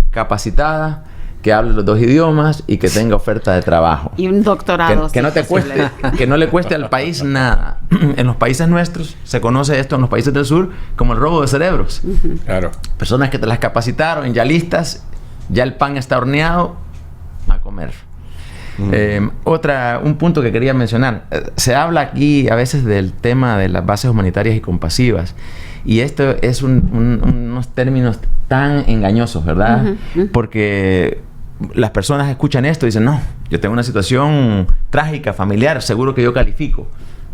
capacitada, que hable los 2 idiomas y que tenga oferta de trabajo. Y un doctorado. Que no te cueste, que no le cueste al país nada. En los países nuestros se conoce esto, en los países del sur, como el robo de cerebros. Claro. Personas que te las capacitaron, ya listas, ya el pan está horneado, a comer. Un punto que quería mencionar. Se habla aquí a veces del tema de las bases humanitarias y compasivas. Y esto es unos términos tan engañosos, ¿verdad? Porque las personas escuchan esto y dicen, no, yo tengo una situación trágica, familiar, seguro que yo califico,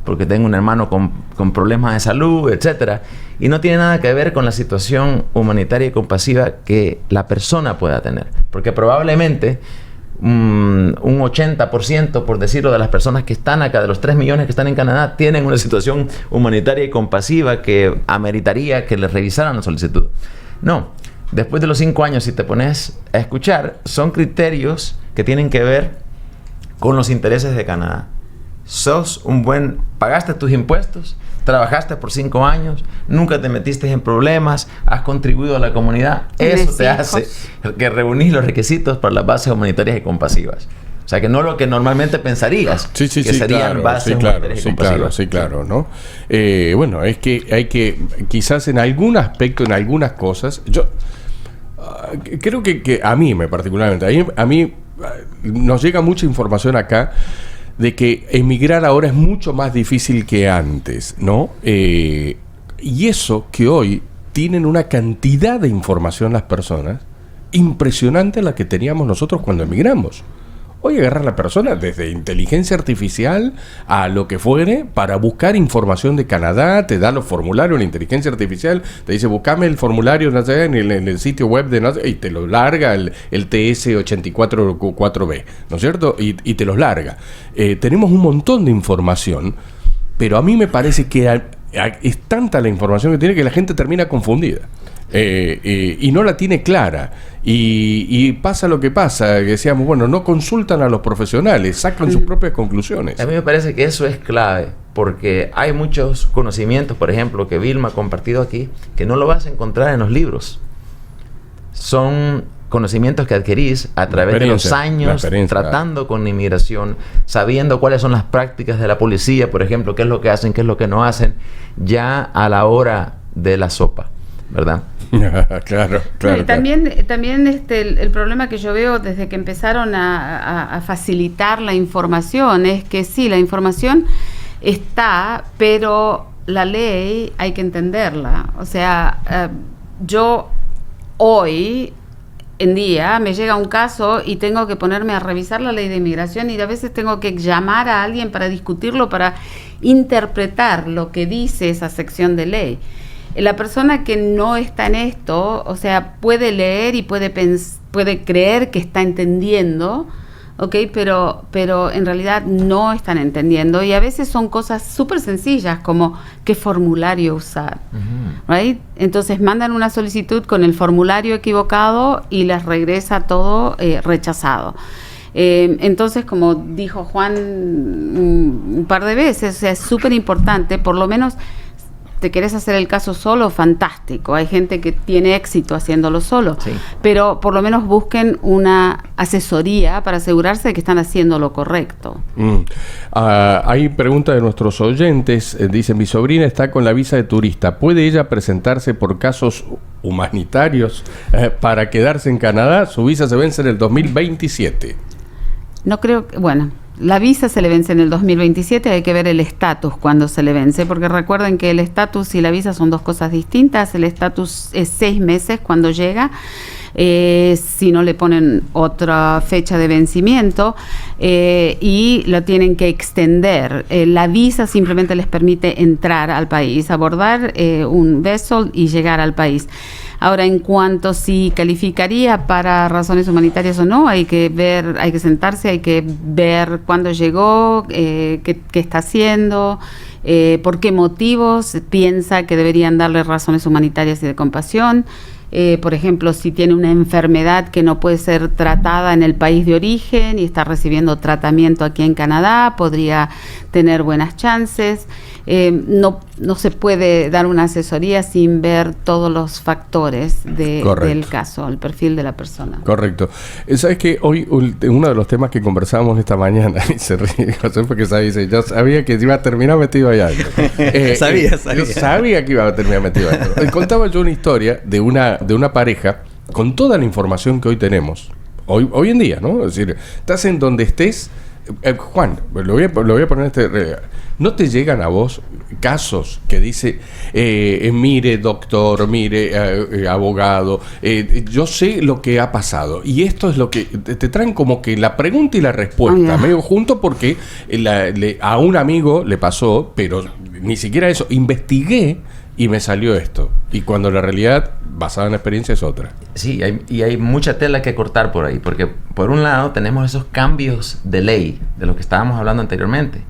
porque tengo un hermano con problemas de salud, etcétera. Y no tiene nada que ver con la situación humanitaria y compasiva que la persona pueda tener. Porque probablemente un 80%, por decirlo, de las personas que están acá, de los 3 millones que están en Canadá, tienen una situación humanitaria y compasiva que ameritaría que les revisaran la solicitud. No, después de los 5 años, si te pones a escuchar, son criterios que tienen que ver con los intereses de Canadá. Pagaste tus impuestos, trabajaste por 5 años, nunca te metiste en problemas, has contribuido a la comunidad. Eso te hace que reunís los requisitos para las bases humanitarias y compasivas. O sea, que no lo que normalmente pensarías, que serían bases humanitarias y compasivas. Sí, claro, ¿no? Bueno, es que hay que, quizás en algún aspecto, en algunas cosas, yo creo que a mí particularmente, a mí nos llega mucha información acá de que emigrar ahora es mucho más difícil que antes, ¿no? Y eso que hoy tienen una cantidad de información las personas impresionante la que teníamos nosotros cuando emigramos. Hoy agarrar a la persona desde inteligencia artificial a lo que fuere para buscar información de Canadá, te da los formularios, la inteligencia artificial te dice buscame el formulario no sé, en el sitio web de no sé, y te lo larga el TS-84-4B, ¿no es cierto? Y te los larga. Tenemos un montón de información, pero a mí me parece que es tanta la información que tiene que la gente termina confundida. Y no la tiene clara y pasa lo que pasa, que decíamos, bueno, no consultan a los profesionales, sacan sus propias conclusiones. A mí me parece que eso es clave, porque hay muchos conocimientos, por ejemplo, que Vilma ha compartido aquí, que no lo vas a encontrar en los libros. Son conocimientos que adquirís a través de los años tratando con inmigración, sabiendo cuáles son las prácticas de la policía, por ejemplo, qué es lo que hacen, qué es lo que no hacen, ya a la hora de la sopa, ¿verdad? Claro. Y también el problema que yo veo desde que empezaron a facilitar la información es que sí, la información está, pero la ley hay que entenderla. O sea, yo hoy en día me llega un caso y tengo que ponerme a revisar la ley de inmigración y a veces tengo que llamar a alguien para discutirlo, para interpretar lo que dice esa sección de ley. La persona que no está en esto, o sea, puede leer y puede creer que está entendiendo, ¿ok? Pero en realidad no están entendiendo. Y a veces son cosas súper sencillas como qué formulario usar, ¿right? Entonces mandan una solicitud con el formulario equivocado y les regresa todo rechazado. Entonces, como dijo Juan un par de veces, o sea, es súper importante, por lo menos te querés hacer el caso solo, fantástico. Hay gente que tiene éxito haciéndolo solo. Sí. Pero por lo menos busquen una asesoría para asegurarse de que están haciendo lo correcto. Hay preguntas de nuestros oyentes. Dicen, mi sobrina está con la visa de turista. ¿Puede ella presentarse por casos humanitarios para quedarse en Canadá? Su visa se vence en el 2027. No creo que... Bueno... La visa se le vence en el 2027, hay que ver el estatus cuando se le vence, porque recuerden que el estatus y la visa son dos cosas distintas. El estatus es 6 meses cuando llega, si no le ponen otra fecha de vencimiento, y lo tienen que extender. La visa simplemente les permite entrar al país, abordar un vessel y llegar al país. Ahora, en cuanto si calificaría para razones humanitarias o no, hay que ver, hay que sentarse, hay que ver cuándo llegó, qué está haciendo, por qué motivos piensa que deberían darle razones humanitarias y de compasión. Por ejemplo, si tiene una enfermedad que no puede ser tratada en el país de origen y está recibiendo tratamiento aquí en Canadá, podría tener buenas chances. No se puede dar una asesoría sin ver todos los factores del caso, el perfil de la persona. Correcto. ¿Sabes qué? Hoy uno de los temas que conversábamos esta mañana, y se ríe José porque dice, yo sabía que iba a terminar metido allá. Sabía. Yo sabía que iba a terminar metido allá. Contaba yo una historia de una pareja con toda la información que hoy tenemos. Hoy en día, ¿no? Es decir, estás en donde estés. Juan, lo voy a poner ¿no te llegan a vos casos que dice mire doctor, mire abogado, yo sé lo que ha pasado y esto es lo que te traen como que la pregunta y la respuesta medio junto porque a un amigo le pasó, pero ni siquiera eso, investigué y me salió esto, y cuando la realidad basada en la experiencia es otra. Sí, hay mucha tela que cortar por ahí, porque por un lado tenemos esos cambios de ley, de lo que estábamos hablando anteriormente.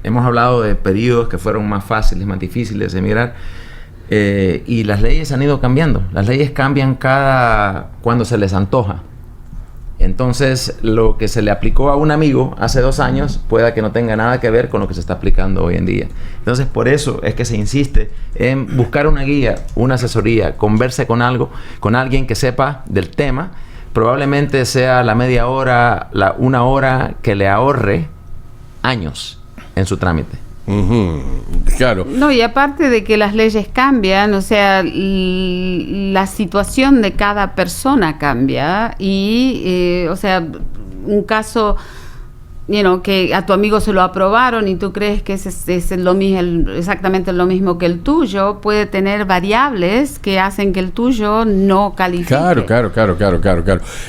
Hemos hablado de periodos que fueron más fáciles, más difíciles de emigrar, y las leyes han ido cambiando. Las leyes cambian cuando se les antoja. Entonces, lo que se le aplicó a un amigo hace 2 años pueda que no tenga nada que ver con lo que se está aplicando hoy en día. Entonces, por eso es que se insiste en buscar una guía, una asesoría, converse con alguien que sepa del tema. Probablemente sea la media hora, una hora que le ahorre años en su trámite. Claro. No, y aparte de que las leyes cambian, o sea, la situación de cada persona cambia y, o sea, un caso que a tu amigo se lo aprobaron y tú crees que es exactamente lo mismo que el tuyo, puede tener variables que hacen que el tuyo no califique. Claro.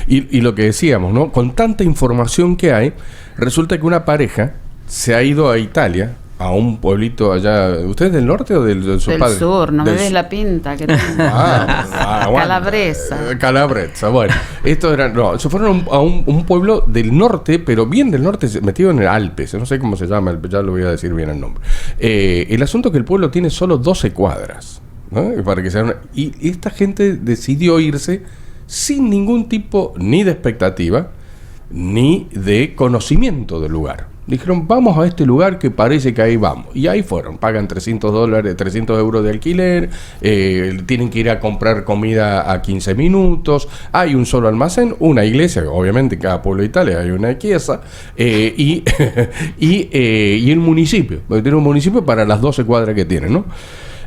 Y lo que decíamos, ¿no? Con tanta información que hay, resulta que una pareja se ha ido a Italia, a un pueblito allá. ¿Usted es del norte o del sur? Del sur, no me des la pinta que tengo. Calabresa, bueno. Se fueron a un pueblo del norte, pero bien del norte, metido en el Alpes. No sé cómo se llama, ya lo voy a decir bien el nombre. El asunto es que el pueblo tiene solo 12 cuadras, ¿no? Para que y esta gente decidió irse sin ningún tipo ni de expectativa, ni de conocimiento del lugar. Dijeron, vamos a este lugar que parece que ahí vamos. Y ahí fueron. Pagan $300, 300 euros de alquiler. Tienen que ir a comprar comida a 15 minutos. Hay un solo almacén, una iglesia. Obviamente en cada pueblo de Italia hay una chiesa. Y el municipio. Porque tiene un municipio para las 12 cuadras que tienen, ¿no?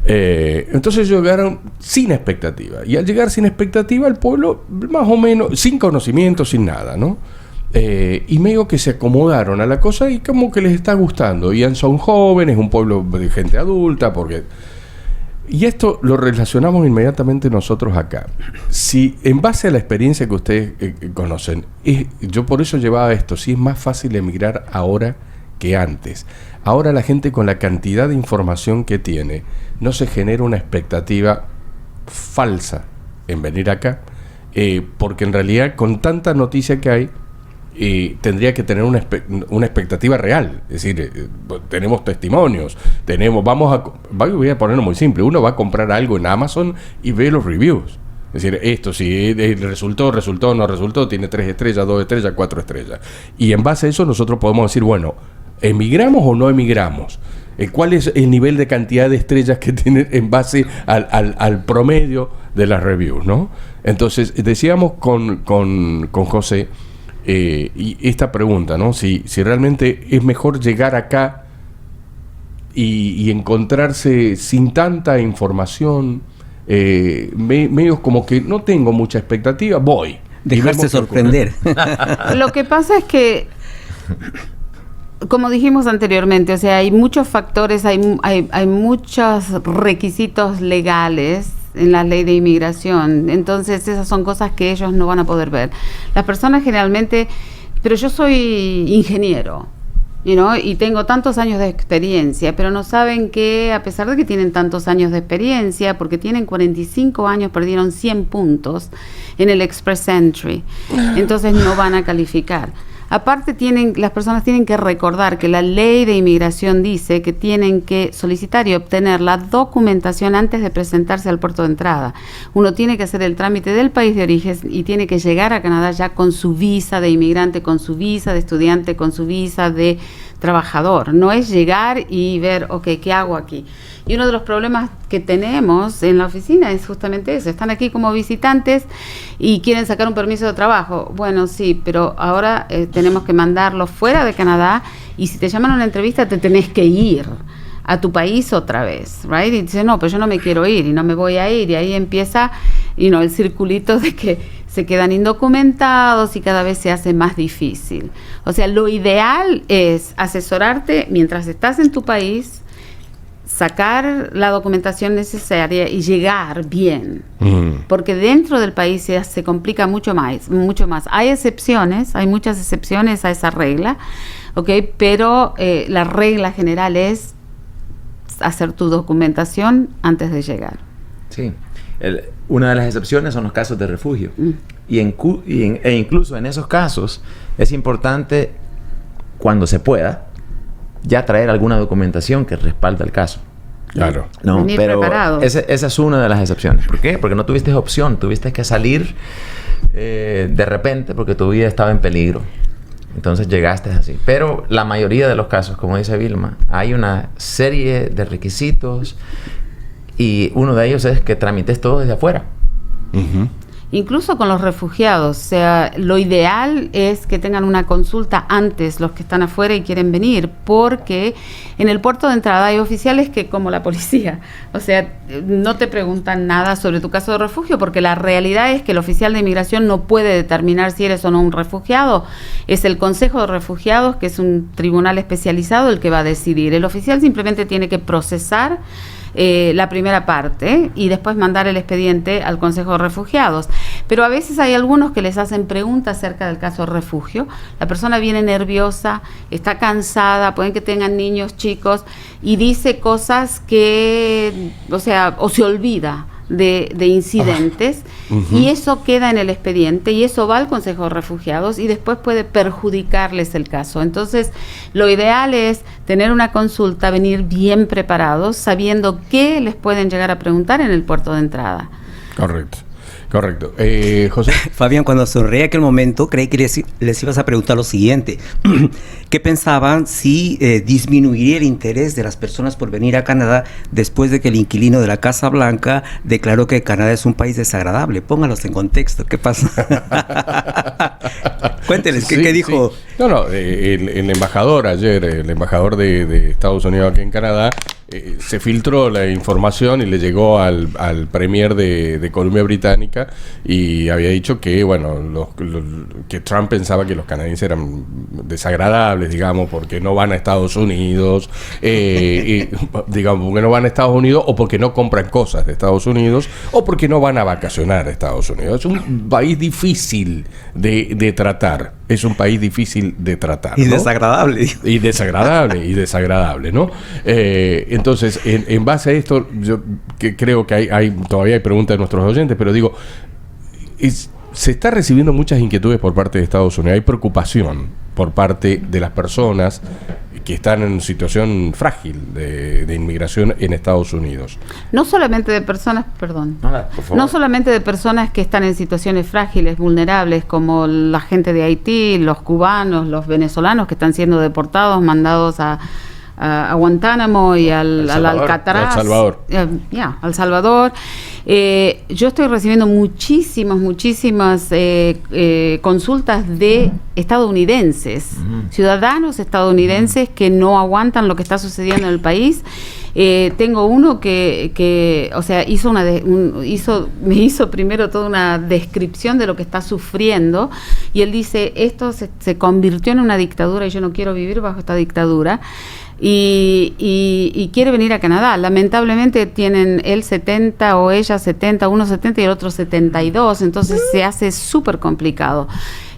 Entonces llegaron sin expectativa. Y al llegar sin expectativa, el pueblo, más o menos, sin conocimiento, sin nada, ¿no? Y medio que se acomodaron a la cosa y como que les está gustando. Y son jóvenes, un pueblo de gente adulta, y esto lo relacionamos inmediatamente nosotros acá. Si en base a la experiencia que ustedes conocen, yo por eso llevaba esto, si es más fácil emigrar ahora que antes. Ahora la gente, con la cantidad de información que tiene, no se genera una expectativa falsa en venir acá, porque en realidad con tanta noticia que hay, tendría que tener una expectativa real. Es decir, tenemos testimonios, voy a ponerlo muy simple, uno va a comprar algo en Amazon y ve los reviews. Es decir, esto si resultó, no resultó, tiene 3 estrellas, 2 estrellas, 4 estrellas. Y en base a eso nosotros podemos decir, bueno, ¿emigramos o no emigramos? ¿Cuál es el nivel de cantidad de estrellas que tiene en base al promedio de las reviews, ¿no? Entonces, decíamos con José, y esta pregunta, ¿no? Si realmente es mejor llegar acá y encontrarse sin tanta información, medio como que no tengo mucha expectativa, voy. Dejarse sorprender. Lo que pasa es que, como dijimos anteriormente, o sea, hay muchos factores, hay muchos requisitos legales en la ley de inmigración. Entonces esas son cosas que ellos no van a poder ver. Las personas generalmente, pero yo soy ingeniero, y tengo tantos años de experiencia, pero no saben que a pesar de que tienen tantos años de experiencia, porque tienen 45 años, perdieron 100 puntos en el Express Entry, entonces no van a calificar. Aparte, las personas tienen que recordar que la ley de inmigración dice que tienen que solicitar y obtener la documentación antes de presentarse al puerto de entrada. Uno tiene que hacer el trámite del país de origen y tiene que llegar a Canadá ya con su visa de inmigrante, con su visa de estudiante, con su visa de trabajador. No es llegar y ver, ok, ¿qué hago aquí? Y uno de los problemas que tenemos en la oficina es justamente eso. Están aquí como visitantes y quieren sacar un permiso de trabajo. Bueno, sí, pero ahora tenemos que mandarlo fuera de Canadá, y si te llaman a una entrevista te tenés que ir a tu país otra vez, right? Y dices, no, pero yo no me quiero ir y no me voy a ir. Y ahí empieza el circulito de que se quedan indocumentados y cada vez se hace más difícil. O sea, lo ideal es asesorarte mientras estás en tu país, sacar la documentación necesaria y llegar bien, porque dentro del país se complica mucho más. Hay excepciones, hay muchas excepciones a esa regla, ¿okay? Pero la regla general es hacer tu documentación antes de llegar. Sí, una de las excepciones son los casos de refugio, e incluso en esos casos es importante, cuando se pueda, ya traer alguna documentación que respalde el caso. Claro. No, venir pero preparado. esa es una de las excepciones. ¿Por qué? Porque no tuviste opción, tuviste que salir de repente porque tu vida estaba en peligro. Entonces llegaste así. Pero la mayoría de los casos, como dice Vilma, hay una serie de requisitos y uno de ellos es que tramites todo desde afuera. incluso con los refugiados. O sea, lo ideal es que tengan una consulta antes los que están afuera y quieren venir, porque en el puerto de entrada hay oficiales que, como la policía, o sea, no te preguntan nada sobre tu caso de refugio, porque la realidad es que el oficial de inmigración no puede determinar si eres o no un refugiado. Es el Consejo de Refugiados, que es un tribunal especializado, el que va a decidir. El oficial simplemente tiene que procesar la primera parte y después mandar el expediente al Consejo de Refugiados. Pero a veces hay algunos que les hacen preguntas acerca del caso de refugio. La persona viene nerviosa, está cansada, pueden que tengan niños chicos y dice cosas que, o sea, o se olvida de incidentes, y eso queda en el expediente y eso va al Consejo de Refugiados y después puede perjudicarles el caso. Entonces, lo ideal es tener una consulta, venir bien preparados, sabiendo qué les pueden llegar a preguntar en el puerto de entrada. Correcto. José. Fabián, cuando sonreí aquel momento, creí que les ibas a preguntar lo siguiente. ¿Qué pensaban si disminuiría el interés de las personas por venir a Canadá después de que el inquilino de la Casa Blanca declaró que Canadá es un país desagradable? Póngalos en contexto. ¿Qué pasa? Cuénteles, ¿qué dijo? Sí. No, el embajador ayer, el embajador de Estados Unidos aquí en Canadá, se filtró la información y le llegó al premier de Columbia Británica y había dicho que, bueno, que Trump pensaba que los canadienses eran desagradables, digamos, porque no van a Estados Unidos, digamos, porque no van a Estados Unidos o porque no compran cosas de Estados Unidos o porque no van a vacacionar a Estados Unidos. Es un país difícil de tratar. Es un país difícil de tratar, y ¿no? desagradable. Y desagradable, ¿no? Entonces, en base a esto, yo creo que todavía hay preguntas de nuestros oyentes, pero digo, se está recibiendo muchas inquietudes por parte de Estados Unidos. Hay preocupación por parte de las personas que están en situación frágil de inmigración en Estados Unidos. No solamente de personas, perdón, no solamente de personas que están en situaciones frágiles, vulnerables, como la gente de Haití, los cubanos, los venezolanos que están siendo deportados, mandados a Guantánamo y al Alcatraz, al Salvador. Yo estoy recibiendo muchísimas consultas de estadounidenses, ciudadanos estadounidenses que no aguantan lo que está sucediendo en el país. Tengo uno que o sea, me hizo primero toda una descripción de lo que está sufriendo, y él dice, esto se convirtió en una dictadura y yo no quiero vivir bajo esta dictadura. Y quiere venir a Canadá. Lamentablemente tienen él 70 o ella 70, uno 70 y el otro 72, entonces se hace súper complicado.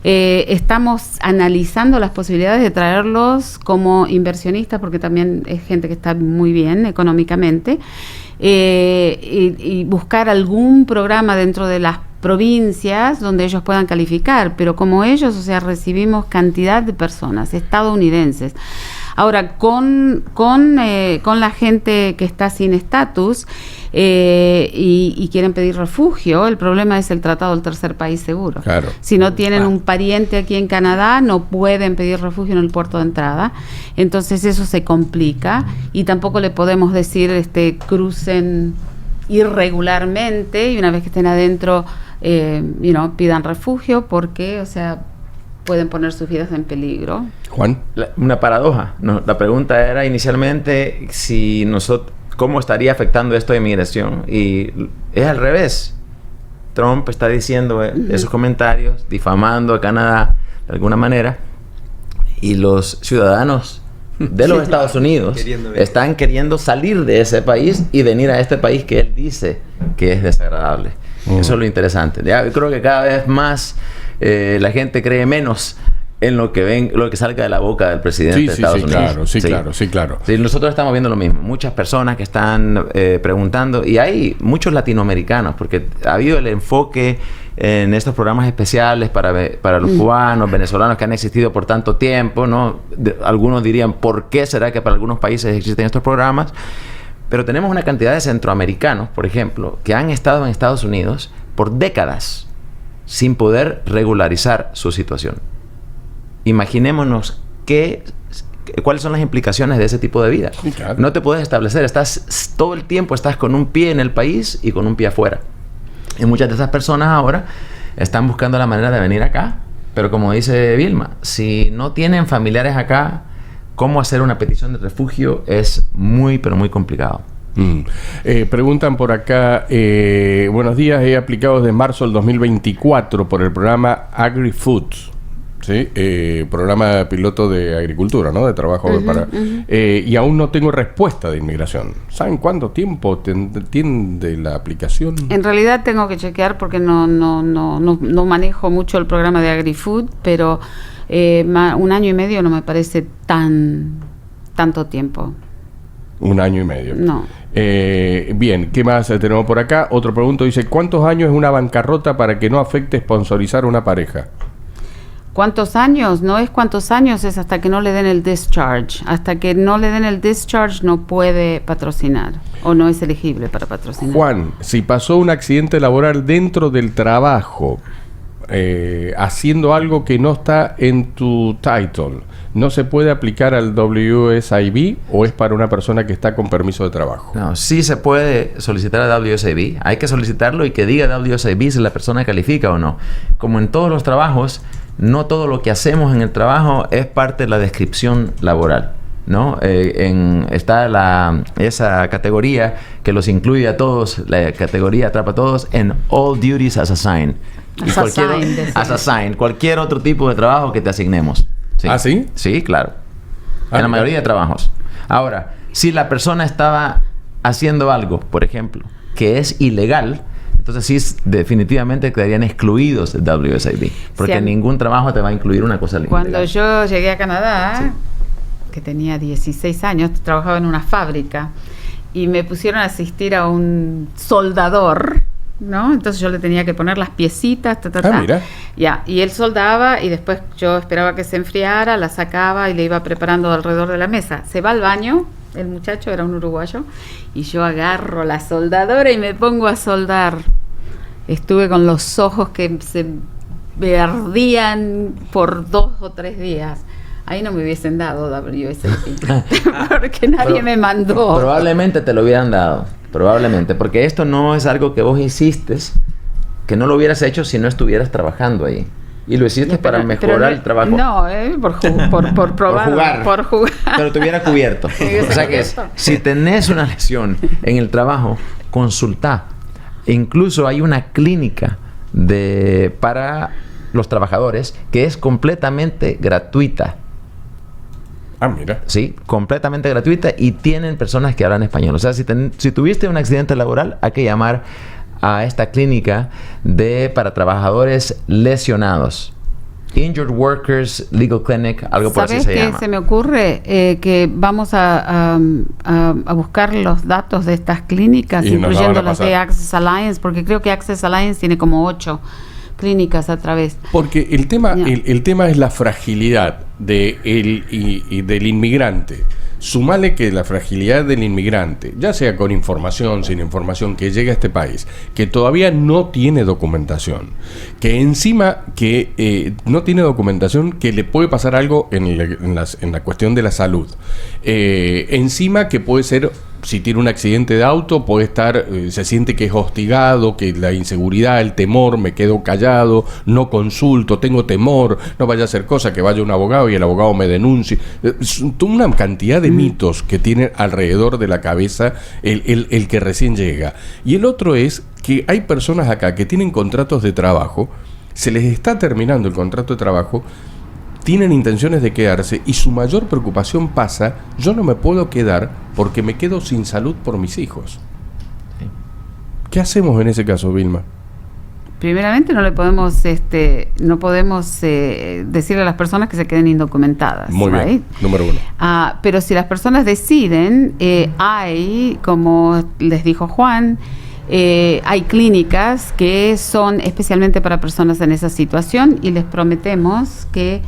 Estamos analizando las posibilidades de traerlos como inversionistas, porque también es gente que está muy bien económicamente, y buscar algún programa dentro de las provincias donde ellos puedan calificar, pero como ellos, o sea, recibimos cantidad de personas estadounidenses. Ahora, con la gente que está sin estatus y quieren pedir refugio, el problema es el Tratado del Tercer País Seguro. Claro. Si no tienen un pariente aquí en Canadá, no pueden pedir refugio en el puerto de entrada. Entonces eso se complica y tampoco le podemos decir crucen irregularmente y una vez que estén adentro pidan refugio, porque, o sea, pueden poner sus vidas en peligro. Juan. Una paradoja, ¿no? La pregunta era inicialmente cómo estaría afectando esto de inmigración, y es al revés. Trump está diciendo esos comentarios, difamando a Canadá de alguna manera, y los ciudadanos de los Estados Unidos están queriendo salir de ese país y venir a este país que él dice que es desagradable. Eso es lo interesante. Yo creo que cada vez más la gente cree menos en lo que salga de la boca del presidente de Estados Unidos. Claro. Sí, nosotros estamos viendo lo mismo. Muchas personas que están preguntando, y hay muchos latinoamericanos, porque ha habido el enfoque en estos programas especiales para los cubanos, venezolanos que han existido por tanto tiempo, ¿no? Algunos dirían, ¿por qué será que para algunos países existen estos programas? Pero tenemos una cantidad de centroamericanos, por ejemplo, que han estado en Estados Unidos por décadas sin poder regularizar su situación. Imaginémonos cuáles son las implicaciones de ese tipo de vida. Sí, claro. No te puedes establecer, todo el tiempo estás con un pie en el país y con un pie afuera. Y muchas de esas personas ahora están buscando la manera de venir acá. Pero como dice Vilma, si no tienen familiares acá, cómo hacer una petición de refugio es muy, pero muy complicado. Preguntan por acá, buenos días, he aplicado desde marzo del 2024 por el programa AgriFood. Sí, programa piloto de agricultura, ¿no? De trabajo y aún no tengo respuesta de inmigración. ¿Saben cuánto tiempo tiene la aplicación? En realidad tengo que chequear porque no manejo mucho el programa de AgriFood, pero 1 año y medio no me parece tanto tiempo. 1 año y medio. No. Bien, ¿qué más tenemos por acá? Otro pregunto dice, ¿cuántos años es una bancarrota para que no afecte sponsorizar una pareja? ¿Cuántos años? No es cuántos años, es hasta que no le den el discharge. Hasta que no le den el discharge no puede patrocinar o no es elegible para patrocinar. Juan, si pasó un accidente laboral dentro del trabajo, haciendo algo que no está en tu title, ¿no se puede aplicar al WSIB o es para una persona que está con permiso de trabajo? No, sí se puede solicitar a WSIB. Hay que solicitarlo y que diga WSIB si la persona califica o no. Como en todos los trabajos, no todo lo que hacemos en el trabajo es parte de la descripción laboral, ¿no? Está esa categoría que los incluye a todos, la categoría atrapa a todos en All Duties as Assigned. As assigned, cualquier otro tipo de trabajo que te asignemos. ¿Sí? ¿Ah, sí? Sí, claro. En la mayoría de trabajos. Ahora, si la persona estaba haciendo algo, por ejemplo, que es ilegal, entonces sí, definitivamente quedarían excluidos de WSIB. Porque ningún trabajo te va a incluir una cosa ilegal. Cuando yo llegué a Canadá, que tenía 16 años, trabajaba en una fábrica y me pusieron a asistir a un soldador, ¿no? Entonces yo le tenía que poner las piecitas, mira. Ya, y él soldaba y después yo esperaba que se enfriara, la sacaba y le iba preparando alrededor de la mesa. Se va al baño, el muchacho era un uruguayo, y yo agarro la soldadora y me pongo a soldar. Estuve con los ojos que se me ardían por 2 o 3 días. Ahí no me hubiesen dado WSIB porque nadie me mandó. Probablemente te lo hubieran dado. Probablemente, porque esto no es algo que vos hiciste, que no lo hubieras hecho si no estuvieras trabajando ahí. Y lo hiciste para mejorar el trabajo. No, por probar. Por jugar. Pero te hubiera cubierto. O sea que si tenés una lesión en el trabajo, consultá. Incluso hay una clínica para los trabajadores que es completamente gratuita. Ah, mira. Sí, completamente gratuita y tienen personas que hablan español. O sea, si tuviste un accidente laboral, hay que llamar a esta clínica para trabajadores lesionados. Injured Workers Legal Clinic, algo por así se llama. ¿Sabes qué se me ocurre? Que vamos a buscar los datos de estas clínicas, incluyendo las de Access Alliance, porque creo que Access Alliance tiene como 8 clínicas a través. Porque el tema es la fragilidad del inmigrante. Sumale que la fragilidad del inmigrante, ya sea con información, sin información, que llega a este país, que todavía no tiene documentación, que encima no tiene documentación, que le puede pasar algo en la cuestión de la salud, encima que puede ser, si tiene un accidente de auto, puede estar, se siente que es hostigado, que la inseguridad, el temor, me quedo callado, no consulto, tengo temor, no vaya a hacer cosa, que vaya un abogado y el abogado me denuncie. Una cantidad de mitos que tiene alrededor de la cabeza el que recién llega. Y el otro es que hay personas acá que tienen contratos de trabajo, se les está terminando el contrato de trabajo, tienen intenciones de quedarse y su mayor preocupación pasa, yo no me puedo quedar porque me quedo sin salud por mis hijos. ¿Qué hacemos en ese caso, Vilma? Primeramente no podemos decirle a las personas que se queden indocumentadas. Muy bien, número 1. Pero si las personas deciden, hay, como les dijo Juan, hay clínicas que son especialmente para personas en esa situación y les prometemos que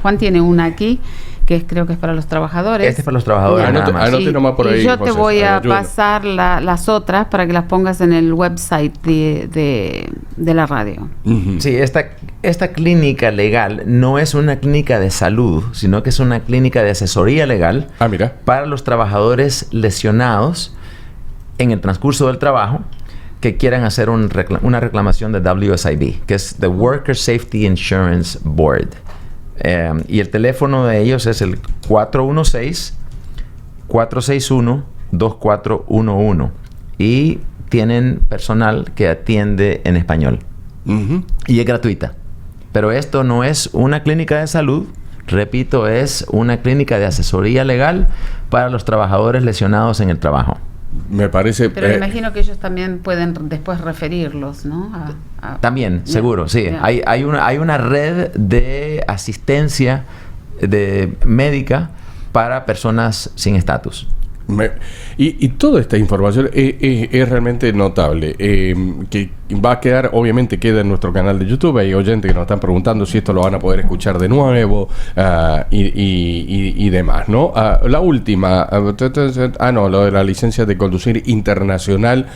Juan tiene una aquí que creo que es para los trabajadores. Este es para los trabajadores. Anote nomás por ahí. Y yo te voy a pasar las otras para que las pongas en el website de la radio. Uh-huh. Sí, esta clínica legal no es una clínica de salud, sino que es una clínica de asesoría legal mira. Para los trabajadores lesionados en el transcurso del trabajo que quieran hacer una reclamación de WSIB, que es the Worker Safety Insurance Board. Y el teléfono de ellos es el 416-461-2411. Y tienen personal que atiende en español. Y es gratuita. Pero esto no es una clínica de salud. Repito, es una clínica de asesoría legal para los trabajadores lesionados en el trabajo. Me parece... Pero me imagino que ellos también pueden después referirlos, ¿no? También, seguro, sí. Hay una red de asistencia médica para personas sin estatus. Y toda esta información es realmente notable. Que va a quedar, obviamente queda en nuestro canal de YouTube. Hay oyentes que nos están preguntando si esto lo van a poder escuchar de nuevo y demás, ¿no? La última, lo de la licencia de conducir internacional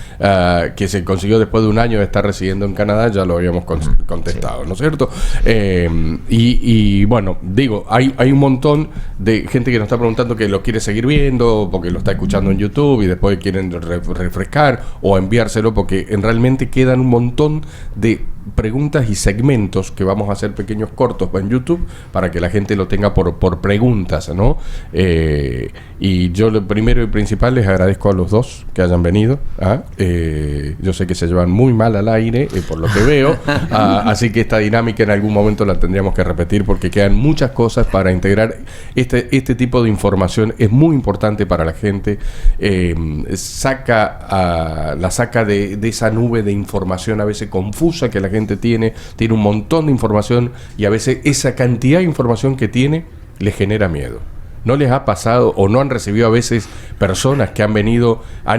que se consiguió después de un año de estar residiendo en Canadá, ya lo habíamos contestado, ¿no es cierto? Bueno, digo, hay un montón de gente que nos está preguntando que lo quiere seguir viendo porque lo está escuchando en YouTube y después quieren refrescar o enviárselo porque realmente quedan un montón de preguntas y segmentos que vamos a hacer pequeños cortos en YouTube para que la gente lo tenga por preguntas, ¿no? Y yo lo primero y principal les agradezco a los dos que hayan venido. Yo sé que se llevan muy mal al aire por lo que veo, así que esta dinámica en algún momento la tendríamos que repetir porque quedan muchas cosas para integrar. Este tipo de información es muy importante para la gente. La saca de esa nube de información a veces confusa que la gente tiene un montón de información y a veces esa cantidad de información que tiene les genera miedo. ¿No les ha pasado o no han recibido a veces personas que han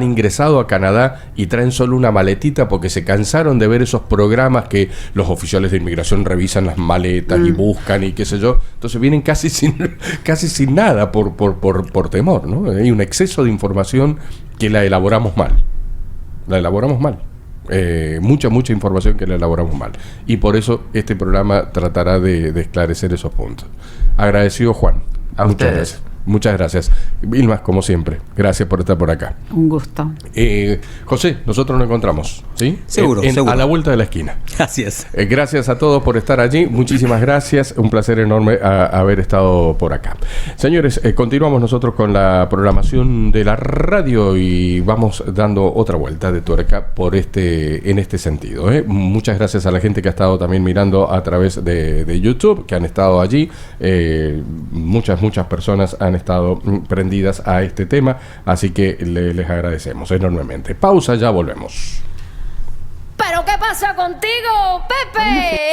ingresado a Canadá y traen solo una maletita porque se cansaron de ver esos programas que los oficiales de inmigración revisan las maletas y buscan y qué sé yo? Entonces vienen casi sin nada por temor, ¿no? Hay un exceso de información que la elaboramos mal. Mucha información que la elaboramos mal. Y por eso este programa tratará de esclarecer esos puntos. Agradecido, Juan. A ustedes. Muchas gracias. Vilma, como siempre, gracias por estar por acá. Un gusto. José, nosotros nos encontramos, ¿sí? Seguro. A la vuelta de la esquina. Gracias. Gracias a todos por estar allí. Muchísimas gracias. Un placer enorme haber estado por acá. Señores, continuamos nosotros con la programación de la radio y vamos dando otra vuelta de tuerca en este sentido. Muchas gracias a la gente que ha estado también mirando a través de YouTube, que han estado allí. Muchas personas han estado prendidas a este tema, así que les agradecemos enormemente. Pausa, ya volvemos. ¿Pero qué pasa contigo, Pepe?